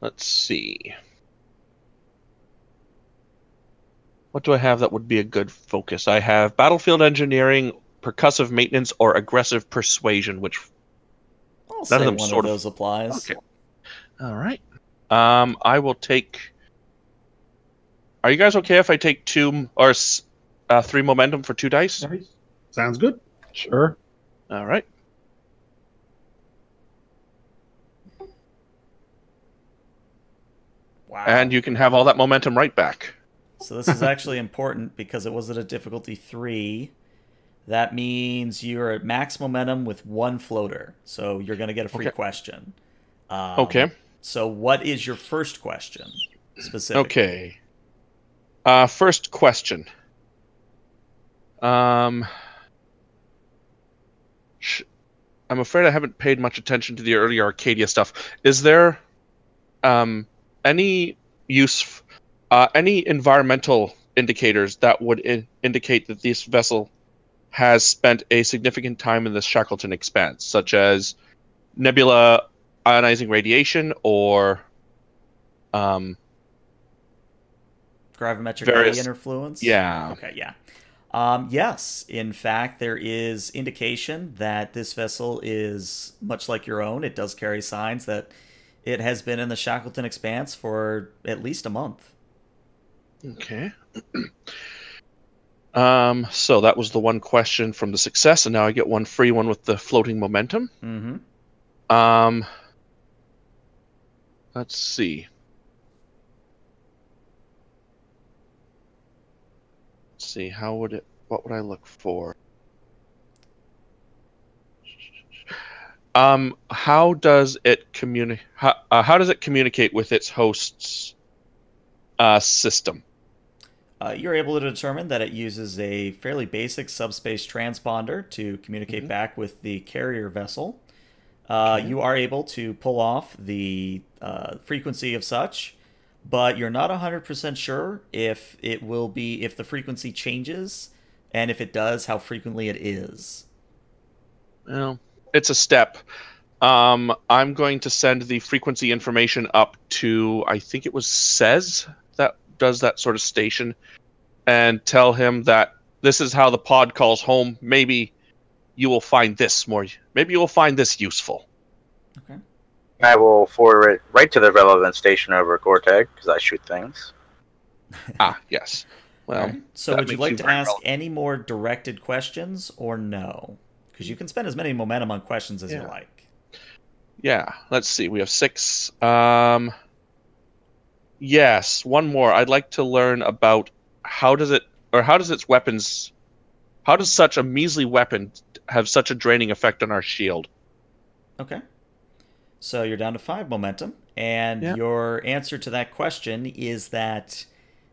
Let's see. What do I have that would be a good focus? I have battlefield engineering, percussive maintenance, or aggressive persuasion, which I'll say one of those applies. Okay. All right. I will take. Are you guys okay if I take 2 or 3 momentum for 2 dice? Sounds good. Sure. All right. Wow. And you can have all that momentum right back. So this is actually important because it was at a difficulty 3. That means you're at max momentum with 1 floater. So you're going to get a free question. Okay. So what is your first question specifically? Okay. First question. I'm afraid I haven't paid much attention to the early Arcadia stuff. Is there any use, any environmental indicators that would indicate that this vessel has spent a significant time in the Shackleton Expanse, such as nebula ionizing radiation or gravimetric various interfluence? Yeah. Okay, yeah. Yes, in fact, there is indication that this vessel is much like your own. It does carry signs that it has been in the Shackleton Expanse for at least a month. Okay. So that was the one question from the success, and now I get one free one with the floating momentum. Mm-hmm. Let's see. What would I look for? How does it communicate? How does it communicate with its host's system? You're able to determine that it uses a fairly basic subspace transponder to communicate back with the carrier vessel. You are able to pull off the frequency of such, but you're not 100% sure if it will be, if the frequency changes, and if it does, how frequently it is. Well, it's a step. I'm going to send the frequency information up to, I think it was Sez that does that sort of station, and tell him that this is how the pod calls home. Maybe you will find this useful. Okay. I will forward it right to the relevant station over at Gortag, because I shoot things. Yes. Well, right. So would you like to ask any more directed questions, or no? Because you can spend as many momentum on questions as you like. Yeah, let's see. We have 6. Yes, one more. I'd like to learn about how does such a measly weapon have such a draining effect on our shield? Okay. So you're down to 5 momentum, and your answer to that question is that,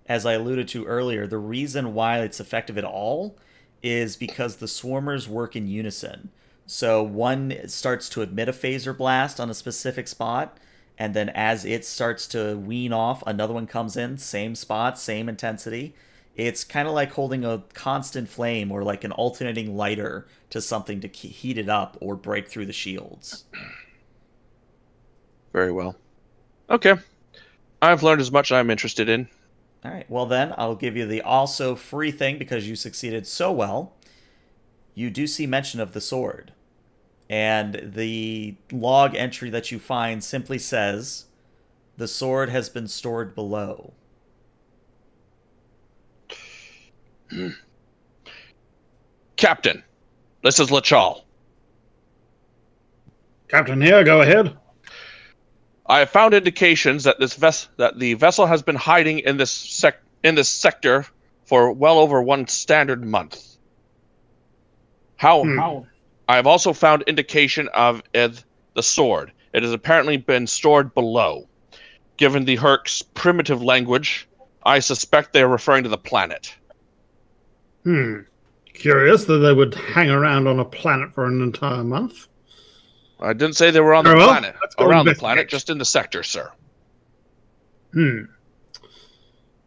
as I alluded to earlier, the reason why it's effective at all is because the swarmers work in unison. So one starts to emit a phaser blast on a specific spot, and then as it starts to wean off, another one comes in, same spot, same intensity. It's kind of like holding a constant flame or like an alternating lighter to something to heat it up or break through the shields. Very well. Okay. I've learned as much as I'm interested in. All right. Well, then I'll give you the also free thing because you succeeded so well. You do see mention of the sword. And the log entry that you find simply says, the sword has been stored below. Captain, this is Lachal. Captain here, go ahead. I have found indications that the vessel has been hiding in this sector for well over 1 standard month. How? I have also found indication of the sword. It has apparently been stored below. Given the Herc's primitive language, I suspect they are referring to the planet. Curious that they would hang around on a planet for an entire month. I didn't say they were on the planet. Around the planet, just in the sector, sir. Well,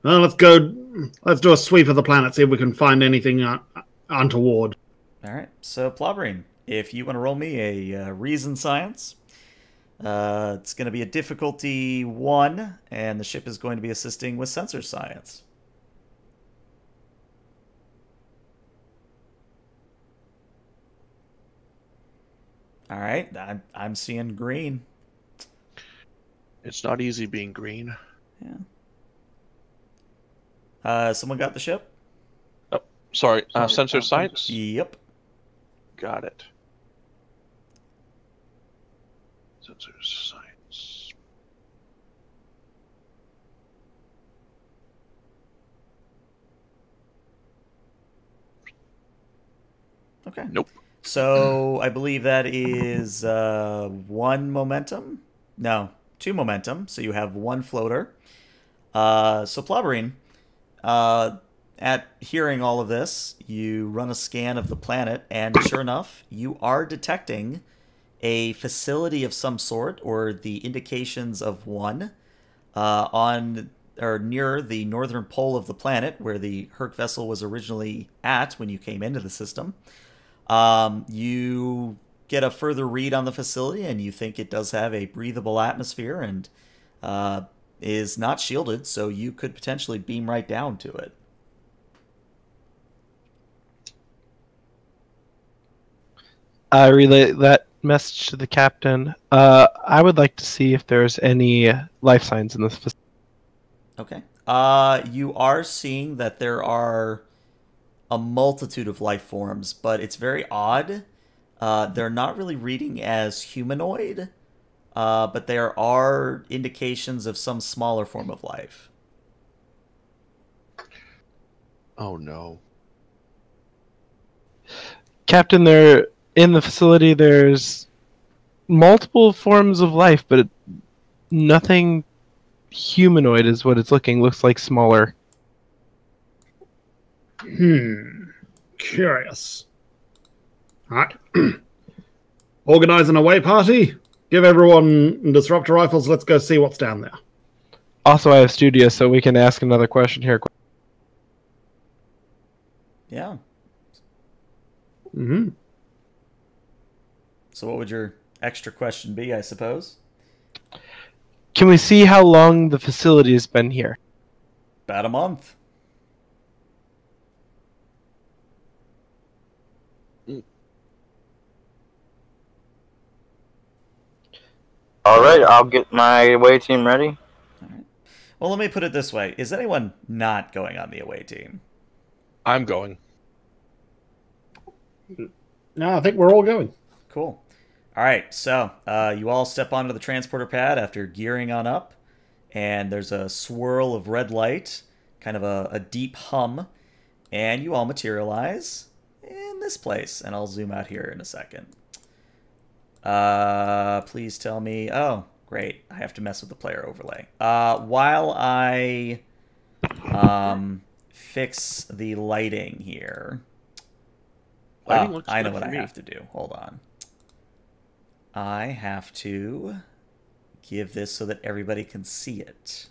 let's do a sweep of the planet, see if we can find anything untoward. All right. So, Plobberine, if you want to roll me a reason science, it's going to be a difficulty 1, and the ship is going to be assisting with sensor science. All right, I'm seeing green. It's not easy being green. Yeah. Someone got the ship? Oh, sorry. Sensor science? Yep. Got it. Sensor science. Okay. Nope. So I believe that is 1 momentum. No, 2 momentum. So you have 1 floater. So Plobberine, at hearing all of this, you run a scan of the planet, and sure enough, you are detecting a facility of some sort, or the indications of one, on or near the northern pole of the planet, where the Herc vessel was originally at when you came into the system. You get a further read on the facility, and you think it does have a breathable atmosphere and is not shielded, so you could potentially beam right down to it. I relay that message to the captain. I would like to see if there's any life signs in this facility. Okay. You are seeing that there are a multitude of life forms, but it's very odd. They're not really reading as humanoid, but there are indications of some smaller form of life. Oh no. Captain, in the facility there's multiple forms of life, but nothing humanoid is what it's looking. Looks like smaller. Curious. All right. Organize an away party. Give everyone disruptor rifles. Let's go see what's down there. Also, I have studio, so we can ask another question here. Yeah. Mm-hmm. So what would your extra question be, I suppose? Can we see how long the facility has been here? About a month. All right, I'll get my away team ready. All right. Well, let me put it this way. Is anyone not going on the away team? I'm going. No, I think we're all going. Cool. All right, so you all step onto the transporter pad after gearing on up, and there's a swirl of red light, kind of a deep hum, and you all materialize in this place. And I'll zoom out here in a second. Please tell me... Oh, great. I have to mess with the player overlay. While I fix the lighting here... Lighting looks I know good what for I me. have to do. Hold on. I have to give this so that everybody can see it.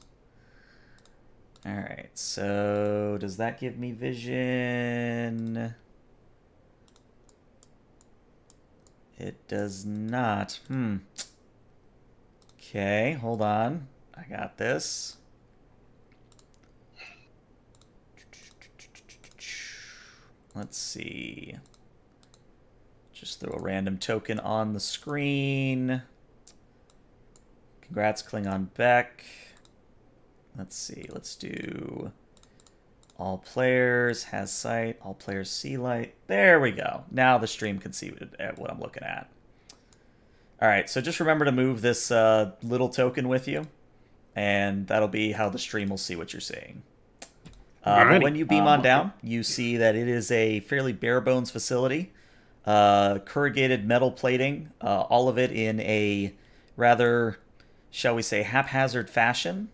Alright, so does that give me vision? It does not. Okay, hold on. I got this. Let's see. Just throw a random token on the screen. Congrats, Klingon Beck. Let's see. Let's do all players has sight. All players see light. There we go. Now the stream can see what I'm looking at. All right. So just remember to move this little token with you, and that'll be how the stream will see what you're seeing. But when you beam on down, you see that it is a fairly bare bones facility. Corrugated metal plating, all of it in a rather, shall we say, haphazard fashion.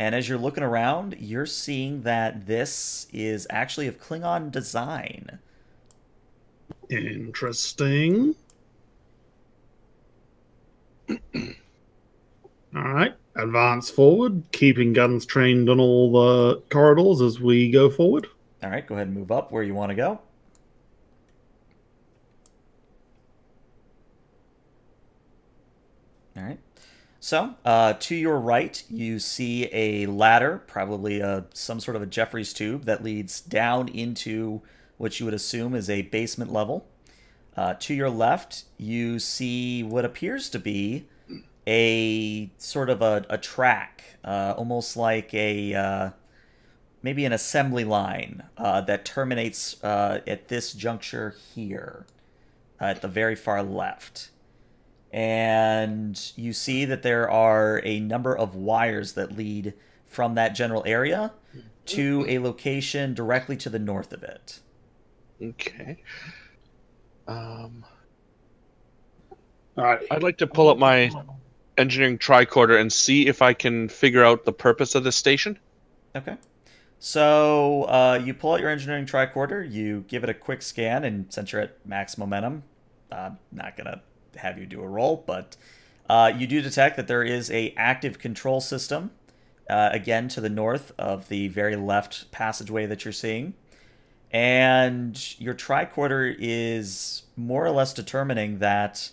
And as you're looking around, you're seeing that this is actually of Klingon design. Interesting. All right. Advance forward, keeping guns trained on all the corridors as we go forward. All right, go ahead and move up where you want to go. All right. So, to your right, you see a ladder, probably some sort of a Jeffries tube that leads down into what you would assume is a basement level. To your left, you see what appears to be a sort of a track, almost like a maybe an assembly line that terminates at this juncture here, at the very far left. And you see that there are a number of wires that lead from that general area to a location directly to the north of it. Okay. All right. I'd like to pull up my engineering tricorder and see if I can figure out the purpose of this station. Okay. So you pull out your engineering tricorder, you give it a quick scan, and since you're at max momentum, I'm not going to have you do a roll, but you do detect that there is a active control system, again, to the north of the very left passageway that you're seeing. And your tricorder is more or less determining that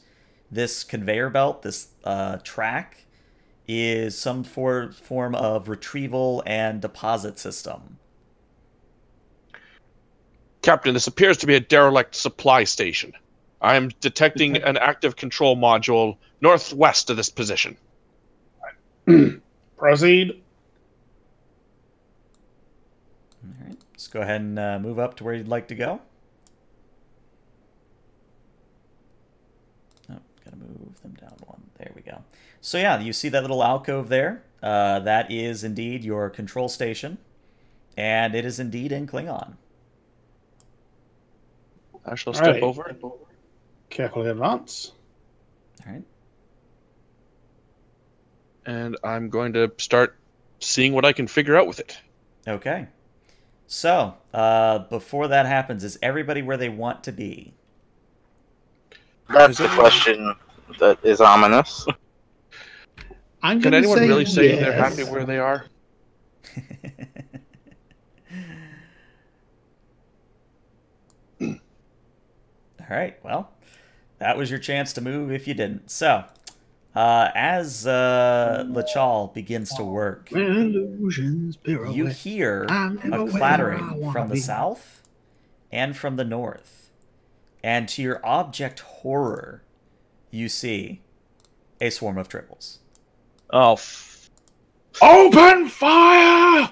this conveyor belt, this track, is some form of retrieval and deposit system. Captain, this appears to be a derelict supply station. I am detecting an active control module northwest of this position. Proceed. All right, let's go ahead and move up to where you'd like to go. Oh, gotta move them down one. There we go. So yeah, you see that little alcove there? That is indeed your control station, and it is indeed in Klingon. I shall step over. Carefully advance. All right. And I'm going to start seeing what I can figure out with it. Okay. So, before that happens, is everybody where they want to be? That's the question that is ominous. I'm Can gonna anyone say really say yes. they're happy where they are? All right, well, that was your chance to move if you didn't. So, as Lachal begins to work, Illusions, pirouette. you hear I'm never a where I clattering wanna from the be. south and from the north. And to your object horror, you see a swarm of triples. Oh, Open fire!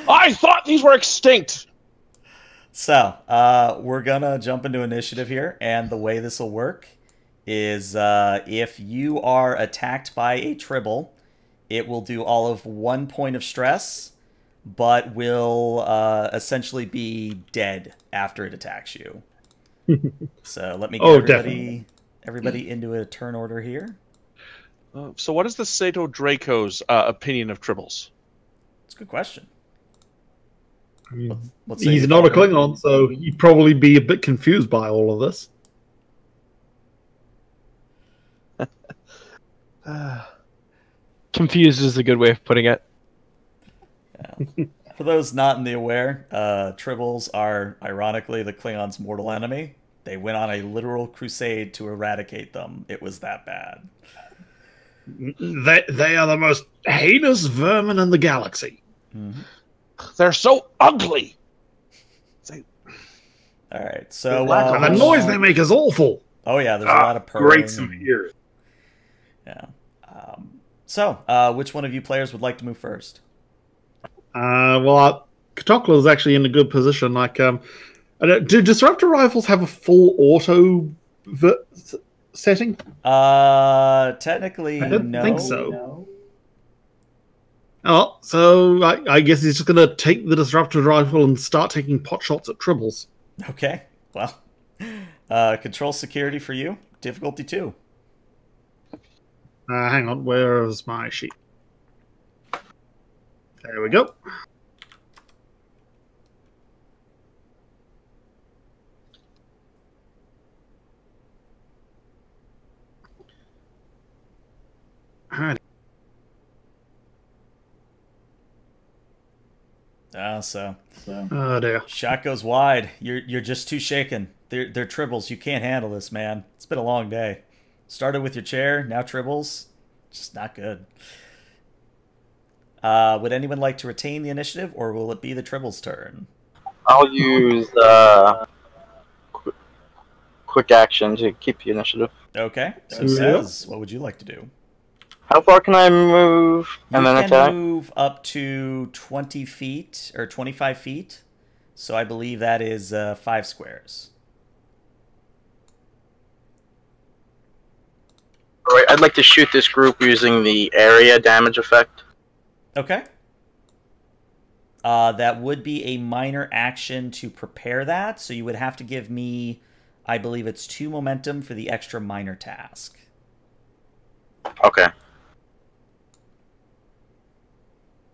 I thought these were extinct. So, we're gonna jump into initiative here, and the way this will work is if you are attacked by a tribble, it will do all of 1 point of stress, but will essentially be dead after it attacks you. So let me get everybody into a turn order here. So what is the Sato Draco's opinion of tribbles? It's a good question. Let's He's not a Klingon, so he'd probably be a bit confused by all of this. Confused is a good way of putting it. Yeah. For those not in the aware, tribbles are ironically the Klingons' mortal enemy. They went on a literal crusade to eradicate them. It was that bad. They are the most heinous vermin in the galaxy. Mm-hmm. They're so ugly. All right, so And the noise they make is awful. oh yeah, there's a lot of purring. Great some ears. Yeah. So, which one of you players would like to move first? Well, Katokla is actually in a good position. Like, do disruptor rifles have a full auto setting? Technically, I don't no. think so. Oh, so I guess he's just going to take the disruptor rifle and start taking pot shots at tribbles. Okay. Well, control security for you. Difficulty 2. Hang on, where is my sheet? There we go. Alright. Oh dear. Shot goes wide. You're just too shaken. They're tribbles. You can't handle this, man. It's been a long day. Started with your chair, now tribbles. Just not good. Would anyone like to retain the initiative, or will it be the tribbles' turn? I'll use quick action to keep the initiative. Okay. So Yeah. says, what would you like to do? How far can I move and You then can attack? move up to 20 feet or 25 feet. So I believe that is 5 squares. Alright, I'd like to shoot this group using the area damage effect. Okay. That would be a minor action to prepare that, so you would have to give me, I believe it's 2 momentum for the extra minor task. Okay.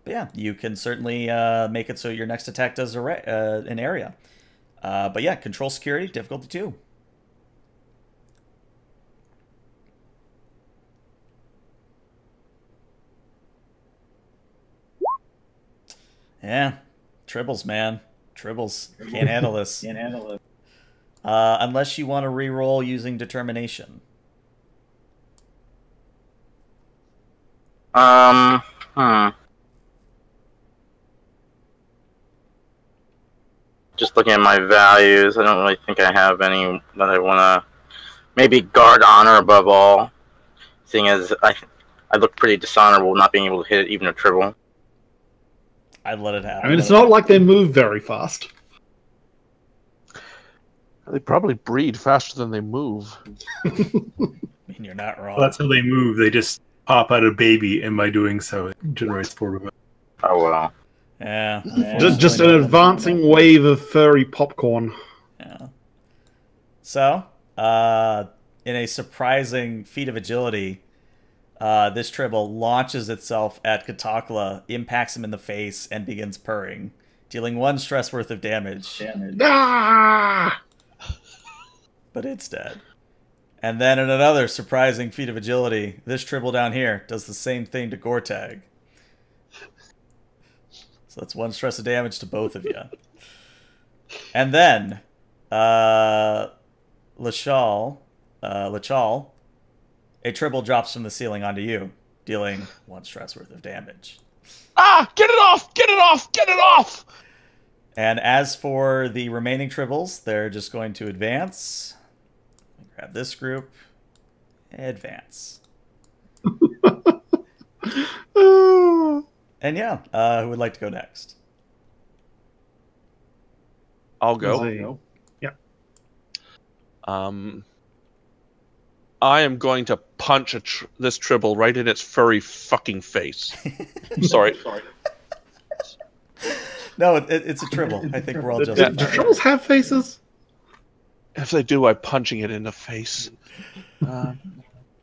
But yeah, you can certainly make it so your next attack does an area. But yeah, control security, difficulty 2. Yeah, tribbles, man. Tribbles. Can't handle this. Unless you want to re-roll using determination. Just looking at my values, I don't really think I have any that I want to... Maybe guard honor above all, seeing as I look pretty dishonorable not being able to hit even a tribble. I'd let it happen. I mean, it's not like they move very fast. They probably breed faster than they move. I mean, you're not wrong. Well, that's how they move. They just pop out a baby, and by doing so, it generates forward. Oh well. Yeah. Just an advancing wave of furry popcorn. Yeah. So, in a surprising feat of agility, this tribble launches itself at Katakla, impacts him in the face, and begins purring, dealing 1 stress worth of damage. Ah! but it's dead. And then in another surprising feat of agility, this Tribble down here does the same thing to Gortag. So that's 1 stress of damage to both of you. And then, Lachal, a Tribble drops from the ceiling onto you, dealing 1 stress worth of damage. Ah! Get it off! Get it off! Get it off! And as for the remaining Tribbles, they're just going to advance. Grab this group. Advance. And yeah, who would like to go next? I'll go. Yeah. I am going to punch this Tribble right in its furry fucking face. Sorry. No, it's a Tribble. I think we're all just... Do Tribbles have faces? If they do, I'm punching it in the face.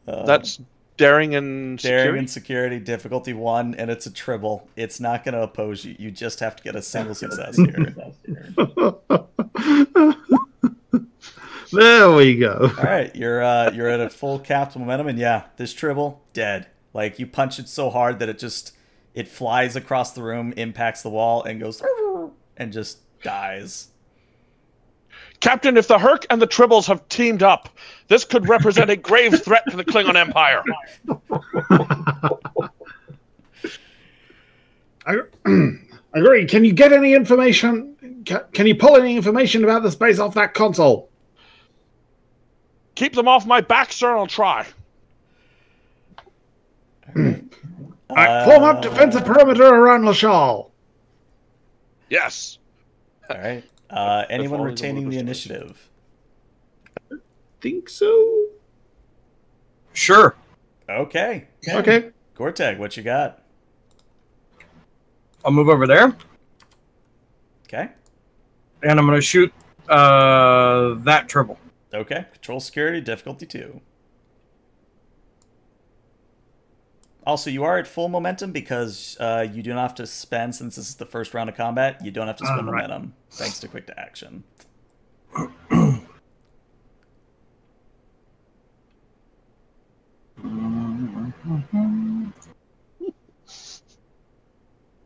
That's daring and security? Daring and security, difficulty 1, and it's a Tribble. It's not going to oppose you. You just have to get a single success here. There we go. All right, you're at a full capped momentum, and yeah, this Tribble, dead. Like, you punch it so hard that it flies across the room, impacts the wall, and goes, and just dies. Captain, if the Herc and the Tribbles have teamed up, this could represent a grave threat to the Klingon Empire. I agree. Can you get any information? Can you pull any information about the space off that console? Keep them off my back, sir, and I'll try. Form up defensive perimeter around Lachal. Yes. All right. Anyone retaining the initiative? Think so. Sure. Okay. Okay. Gortag, what you got? I'll move over there, Okay. and I'm going to shoot that Tribble. Okay. Control security, difficulty 2. Also, you are at full momentum because you do not have to spend, since this is the first round of combat, you don't have to spend momentum, thanks to quick to action.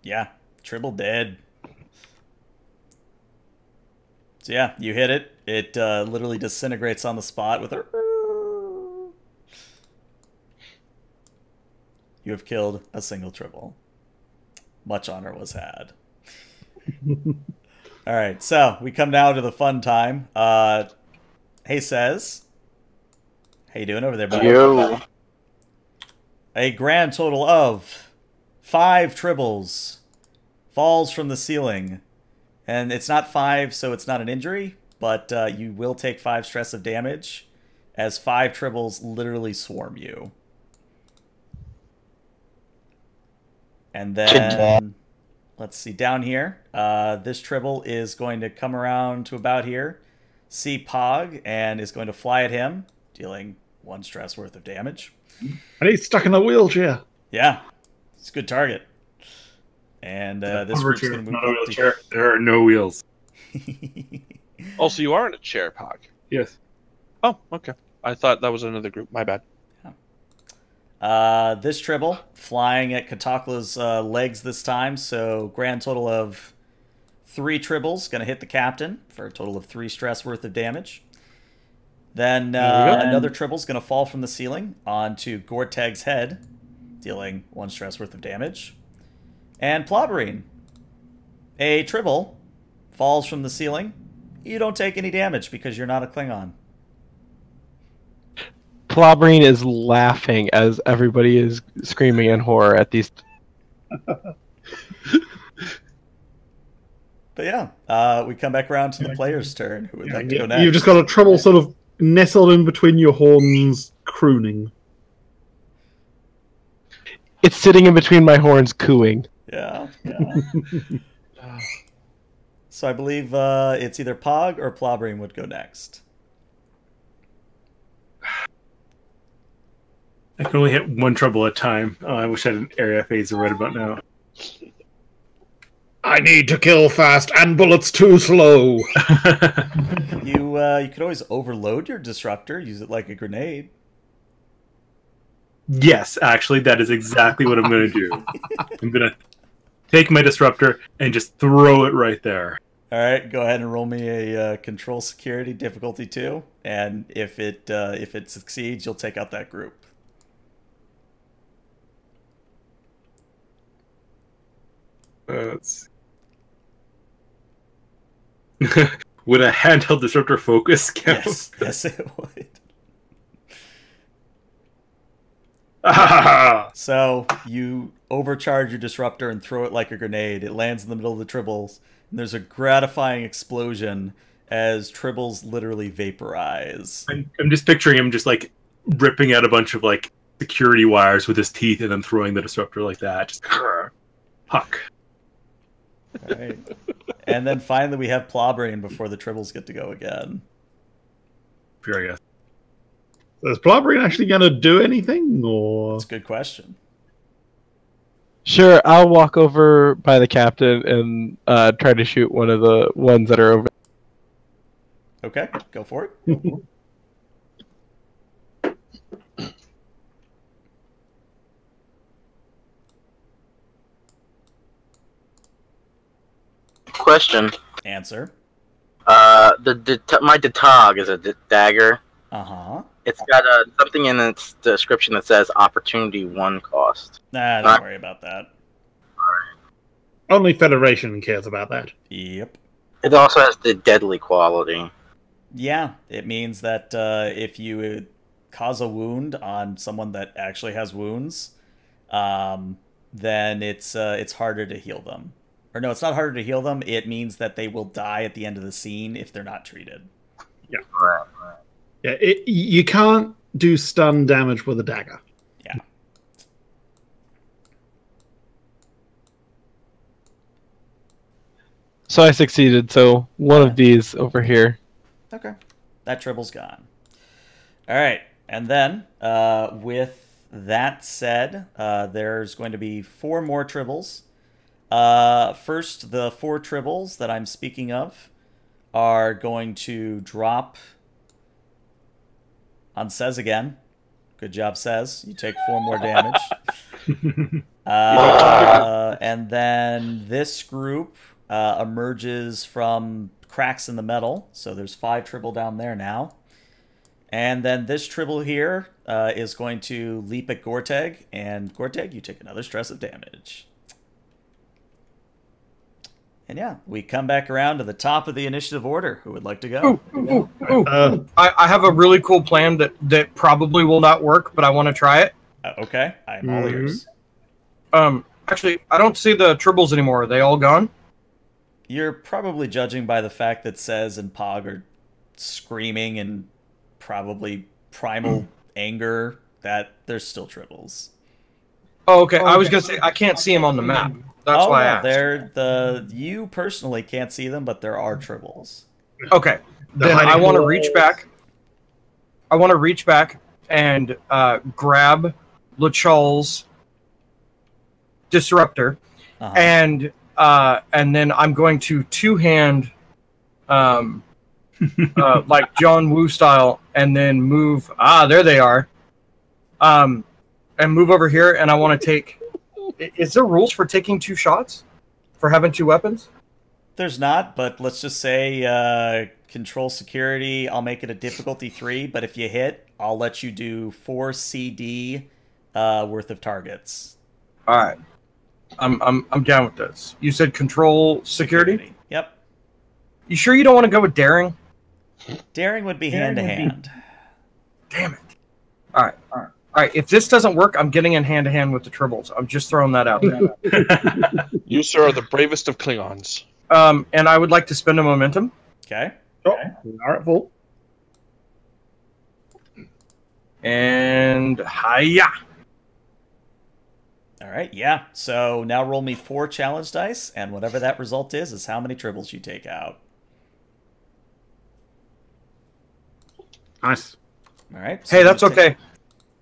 Yeah, Tribble dead. So yeah, you hit it. It literally disintegrates on the spot with a... You have killed a single Tribble. Much honor was had. All right, so we come now to the fun time. Hey, Says. How you doing over there, buddy? Yo. A grand total of 5 Tribbles falls from the ceiling. And it's not 5, so it's not an injury, but you will take 5 stress of damage as 5 Tribbles literally swarm you. And then, let's see, down here, this Tribble is going to come around to about here, see Pog, and is going to fly at him, dealing 1 stress worth of damage. And he's stuck in a wheelchair. Yeah, it's a good target. And this group's going to move not a wheelchair. There are no wheels. Also, you are in a chair, Pog. Yes. Oh, okay. I thought that was another group. My bad. This Tribble flying at Katakla's legs this time, so grand total of 3 Tribbles going to hit the captain for a total of 3 stress worth of damage. Then another Tribble's going to fall from the ceiling onto Gortag's head, dealing 1 stress worth of damage. And Plobberine, a Tribble falls from the ceiling. You don't take any damage because you're not a Klingon. Plobberine is laughing as everybody is screaming in horror at these. But yeah, we come back around to the player's turn. Who would like to go next? You've just got a Tribble sort of nestled in between your horns, crooning. It's sitting in between my horns, cooing. Yeah. So I believe it's either Pog or Plobberine would go next. I can only hit 1 Tribble at a time. Oh, I wish I had an area phase right about now. I need to kill fast, and bullets too slow. You could always overload your disruptor, use it like a grenade. Yes, actually, that is exactly what I'm going to do. I'm going to take my disruptor and just throw it right there. All right, go ahead and roll me a control security difficulty 2, and if it succeeds, you'll take out that group. Let's... Would a handheld disruptor focus count? Yes, it would. So you overcharge your disruptor and throw it like a grenade. It lands in the middle of the tribbles, and there's a gratifying explosion as tribbles literally vaporize. I'm just picturing him just like ripping out a bunch of like security wires with his teeth and then throwing the disruptor like that. Just huck. All right. And then finally we have Plawbrain before the tribbles get to go again. Here, I guess. Is Plawbrain actually going to do anything? Or... That's a good question. Sure, I'll walk over by the captain and try to shoot one of the ones that are over. Okay, go for it. Question. Answer. My Datog is a dagger. Uh-huh. It's got something in its description that says opportunity 1 cost. Nah, don't worry about that. Only Federation cares about that. Yep. It also has the deadly quality. Yeah, it means that if you cause a wound on someone that actually has wounds, then it's harder to heal them. Or no, it's not harder to heal them. It means that they will die at the end of the scene if they're not treated. Yeah. Right. Yeah, you can't do stun damage with a dagger. Yeah. So I succeeded, so one of these over here. Okay. That tribble's gone. All right. And then, with that said, there's going to be 4 more tribbles. First, the 4 tribbles that I'm speaking of are going to drop on Says again. Good job, Says. You take 4 more damage. And then this group emerges from cracks in the metal. So there's 5 tribble down there now. And then this tribble here is going to leap at Gorteg. And Gorteg, you take another stress of damage. And yeah, we come back around to the top of the initiative order. Who would like to go? I have a really cool plan that probably will not work, but I want to try it. Okay, I'm all ears. Actually, I don't see the tribbles anymore. Are they all gone? You're probably judging by the fact that Says and Pog are screaming and probably primal anger that there's still tribbles. Oh, okay. I was gonna say I can't see them on the map. That's why I asked. You personally can't see them, but there are tribbles. Okay. Then I want to reach back. I want to reach back and grab LeChal's disruptor, and then I'm going to two-hand, like John Woo style, and then move. There they are. And move over here, and I want to take. Is there rules for taking 2 shots? For having 2 weapons? There's not, but let's just say control security, I'll make it a difficulty 3, but if you hit, I'll let you do 4 CD worth of targets. Alright. I'm down with this. You said control security? Yep. You sure you don't want to go with daring? Daring would be hand-to-hand. Damn it. Alright. Alright, if this doesn't work, I'm getting in hand-to-hand with the tribbles. I'm just throwing that out there. You, sir, are the bravest of Klingons. And I would like to spend a momentum. Okay. Alright, full. And hiya! Alright, yeah. So now roll me 4 challenge dice, and whatever that result is how many tribbles you take out. Nice. Alright. Hey, that's okay.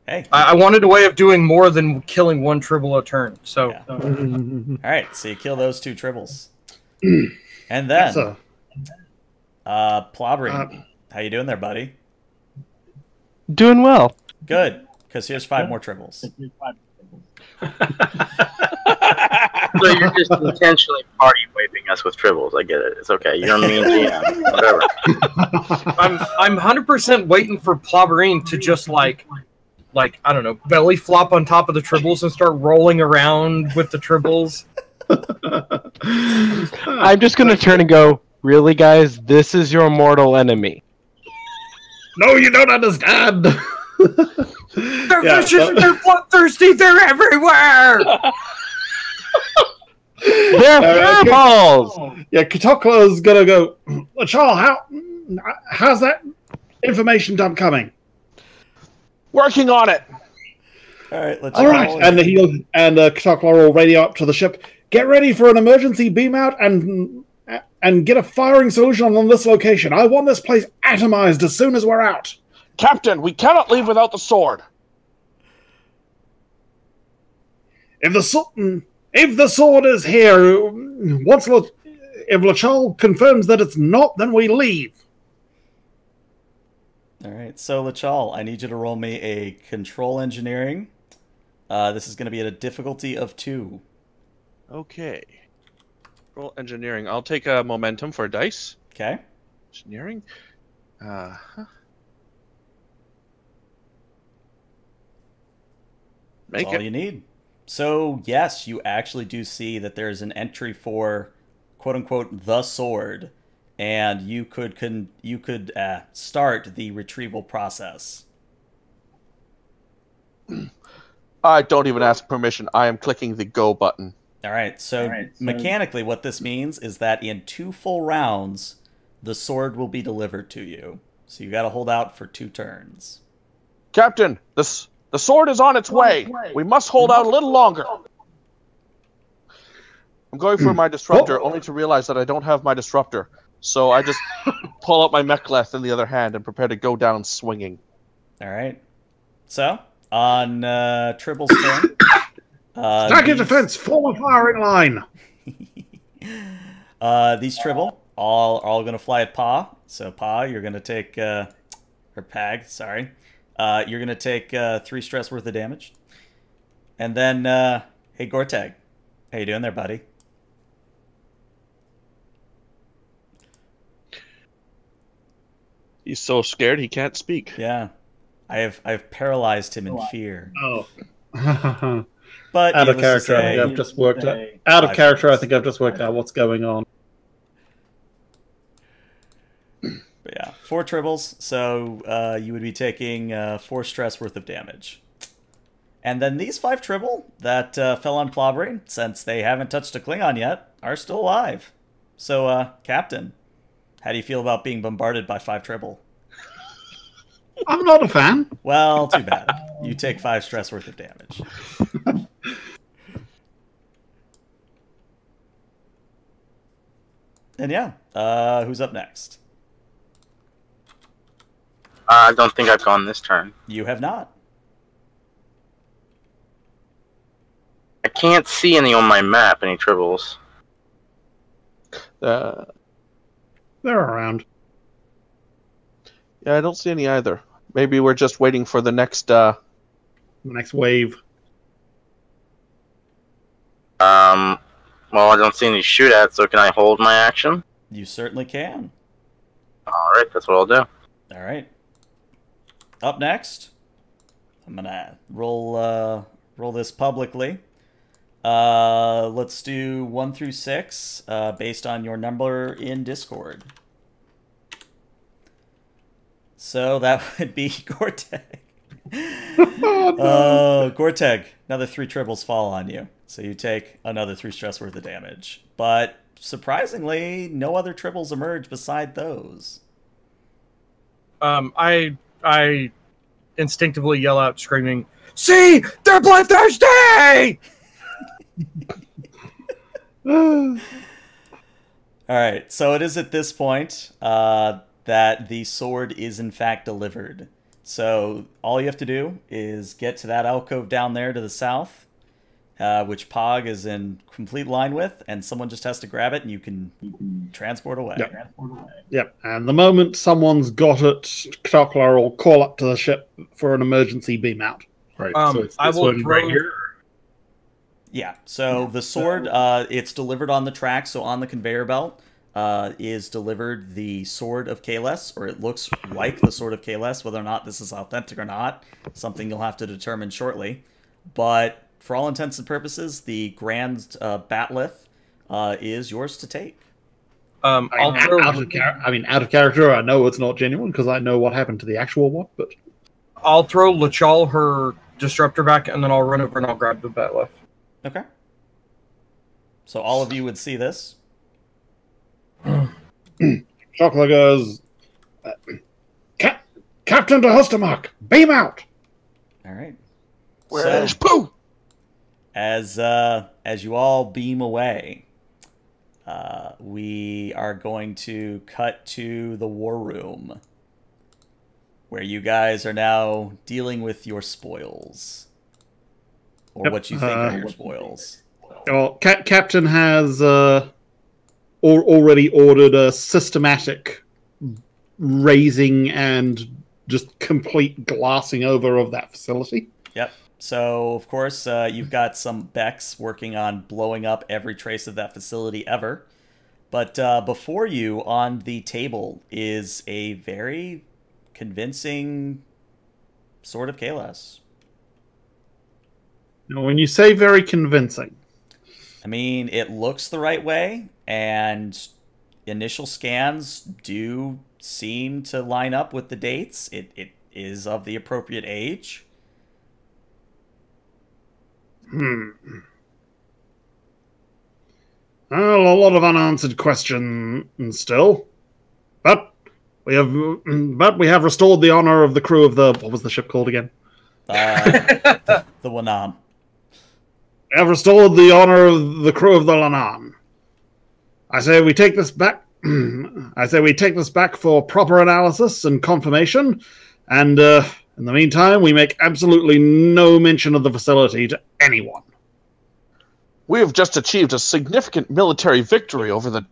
Hey. I wanted a way of doing more than killing 1 tribble a turn, so... Yeah. Alright, so you kill those 2 tribbles. And Yes, then, sir. Plobbery, how you doing there, buddy? Doing well. Good, because here's 5 more tribbles. So you're just intentionally party waving us with tribbles. I get it. It's okay. You're a mean GM. Whatever. I'm 100% waiting for Plobberine to just like I don't know, belly flop on top of the tribbles and start rolling around with the tribbles. I'm just gonna turn and go, really, guys? This is your mortal enemy. No, you don't understand. They're vicious, they're bloodthirsty, they're everywhere! They're fireballs! Yeah, Katoklo's gonna go. Charles, how's that information dump coming? Working on it. All right, let's. All right, and Katoklo will radio up to the ship. Get ready for an emergency beam out and get a firing solution on this location. I want this place atomized as soon as we're out. Captain, we cannot leave without the sword. If the sword is here, if Lachal confirms that it's not, then we leave. All right, so Lachal, I need you to roll me a control engineering. This is going to be at a difficulty of 2. Okay. Roll engineering. I'll take a momentum for dice. Okay. Engineering. Make That's all it. you need. So, yes, you actually do see that there's an entry for, quote-unquote, the sword, and you could start the retrieval process. I don't even ask permission. I am clicking the go button. All right, so mechanically what this means is that in 2 full rounds, the sword will be delivered to you. So you got to hold out for 2 turns. Captain, the sword is on its way. We must hold out a little longer. I'm going for my disruptor, only to realize that I don't have my disruptor. So I just pull out my mek'leth in the other hand and prepare to go down swinging. All right. So, on Tribble's turn... Stack your defense, form a firing line. These Tribble are all going to fly at Pa. So Pa, you're going to take, or Pag, sorry. You're going to take 3 stress worth of damage. And then, hey Gortag, how you doing there, buddy? He's so scared he can't speak. Yeah, I've paralyzed him in fear. Oh. But Out of needless to character, I say, think I've just worked out. Out of character, I think I've just worked out what's going on. But yeah, 4 Tribbles, so you would be taking 4 stress worth of damage. And then these 5 Tribble that fell on Plobbery, since they haven't touched a Klingon yet, are still alive. So, Captain, how do you feel about being bombarded by 5 Tribble? I'm not a fan. Well, too bad. You take 5 stress worth of damage. And yeah, who's up next? I don't think I've gone this turn. You have not. I can't see any on my map, any tribbles. They're around. Yeah, I don't see any either. Maybe we're just waiting for the next... The next wave. Well, I don't see any shootouts, so can I hold my action? You certainly can. Alright, that's what I'll do. Alright. Up next, I'm gonna roll this publicly. Let's do 1 through 6, based on your number in Discord. So that would be Gorteg. Oh, Gorteg, another 3 tribbles fall on you. So you take another 3 stress worth of damage. But surprisingly, no other tribbles emerge beside those. I instinctively yell out, screaming, "See! They're bloodthirsty!" Alright, so it is at this point that the sword is in fact delivered. So all you have to do is get to that alcove down there to the south, which Pog is in complete line with, and someone just has to grab it, and you can transport away. Yep. And the moment someone's got it, Ktoklar will call up to the ship for an emergency beam out. Right. Um, So it's I this will one throw- right here. Yeah, so the sword, it's delivered on the track, so on the conveyor belt is delivered the Sword of Kahless, or it looks like the Sword of Kahless. Whether or not this is authentic or not, something you'll have to determine shortly. But for all intents and purposes, the Grand Batlith is yours to take. I'll throw. Out of character, I know it's not genuine because I know what happened to the actual one, but I'll throw Lachal her disruptor back, and then I'll run over and I'll grab the Batleth. Okay. So all of you would see this. Chocolate goes, Captain to H'stuhmak, beam out! All right. Where's Pooh? As you all beam away, we are going to cut to the war room, where you guys are now dealing with your spoils, or what you think are your spoils. Well, Captain has already ordered a systematic raising and just complete glassing over of that facility. Yep. So, of course, you've got some Becks working on blowing up every trace of that facility ever. But before you on the table is a very convincing Sword of Kahless. Now, when you say very convincing, I mean, it looks the right way, and initial scans do seem to line up with the dates. It is of the appropriate age. Well, a lot of unanswered questions still, but we have restored the honor of the crew of the, what was the ship called again? The Wanam. We have restored the honor of the crew of the Lanam. I say we take this back. I say we take this back for proper analysis and confirmation, and in the meantime, we make absolutely no mention of the facility to anyone. We have just achieved a significant military victory over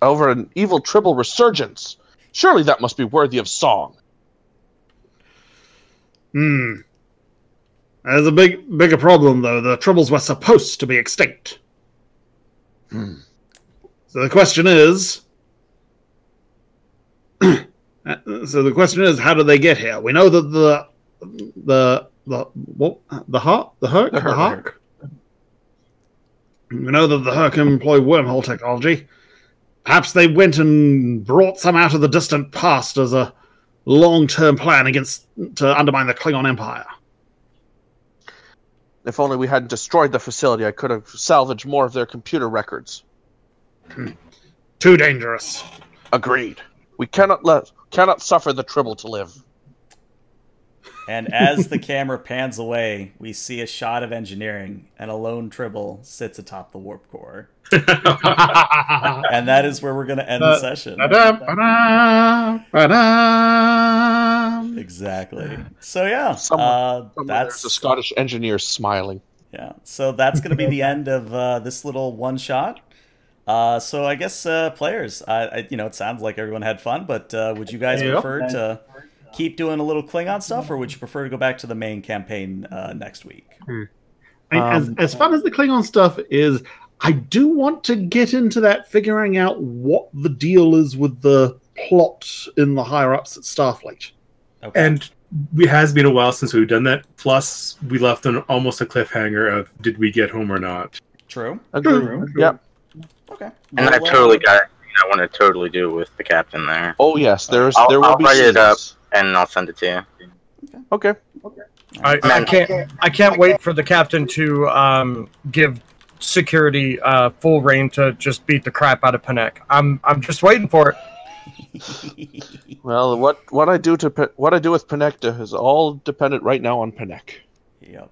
over an evil tribal resurgence. Surely that must be worthy of song. There's a bigger problem, though. The tribbles were supposed to be extinct. So the question is... how did they get here? We know that the Hurk? We know that the Hurk employ wormhole technology. Perhaps they went and brought some out of the distant past as a long-term plan to undermine the Klingon Empire. If only we hadn't destroyed the facility, I could have salvaged more of their computer records. Too dangerous. Agreed. We cannot suffer the tribble to live. And as the camera pans away, we see a shot of engineering, and a lone tribble sits atop the warp core. And that is where we're going to end the session. Exactly. So yeah, There's a Scottish engineer smiling. Yeah. So that's going to be the end of this little one shot. So I guess players, it sounds like everyone had fun, but would you guys prefer to keep doing a little Klingon stuff, or would you prefer to go back to the main campaign next week? As fun as the Klingon stuff is, I do want to get into that, figuring out what the deal is with the plot in the higher-ups at Starfleet. Okay. And it has been a while since we've done that. Plus, we left on almost a cliffhanger of did we get home or not. True. Agreed. Yep. Okay. And I've totally got it. I want to totally do with the captain there. Oh yes, there will I'll be write it up scenes. and I'll send it to you. Okay. I can't wait for the captain to give security full reign to just beat the crap out of Panek. I'm just waiting for it. Well, what I do with Panek is all dependent right now on Panek. Yep.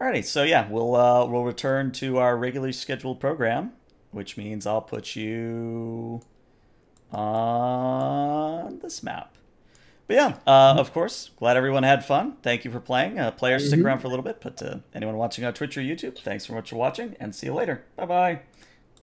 Alrighty, so yeah, we'll return to our regularly scheduled program, which means I'll put you on this map. But yeah, of course, glad everyone had fun. Thank you for playing. Players, stick around for a little bit, but anyone watching on Twitch or YouTube, thanks so much for watching, and see you later. Bye-bye.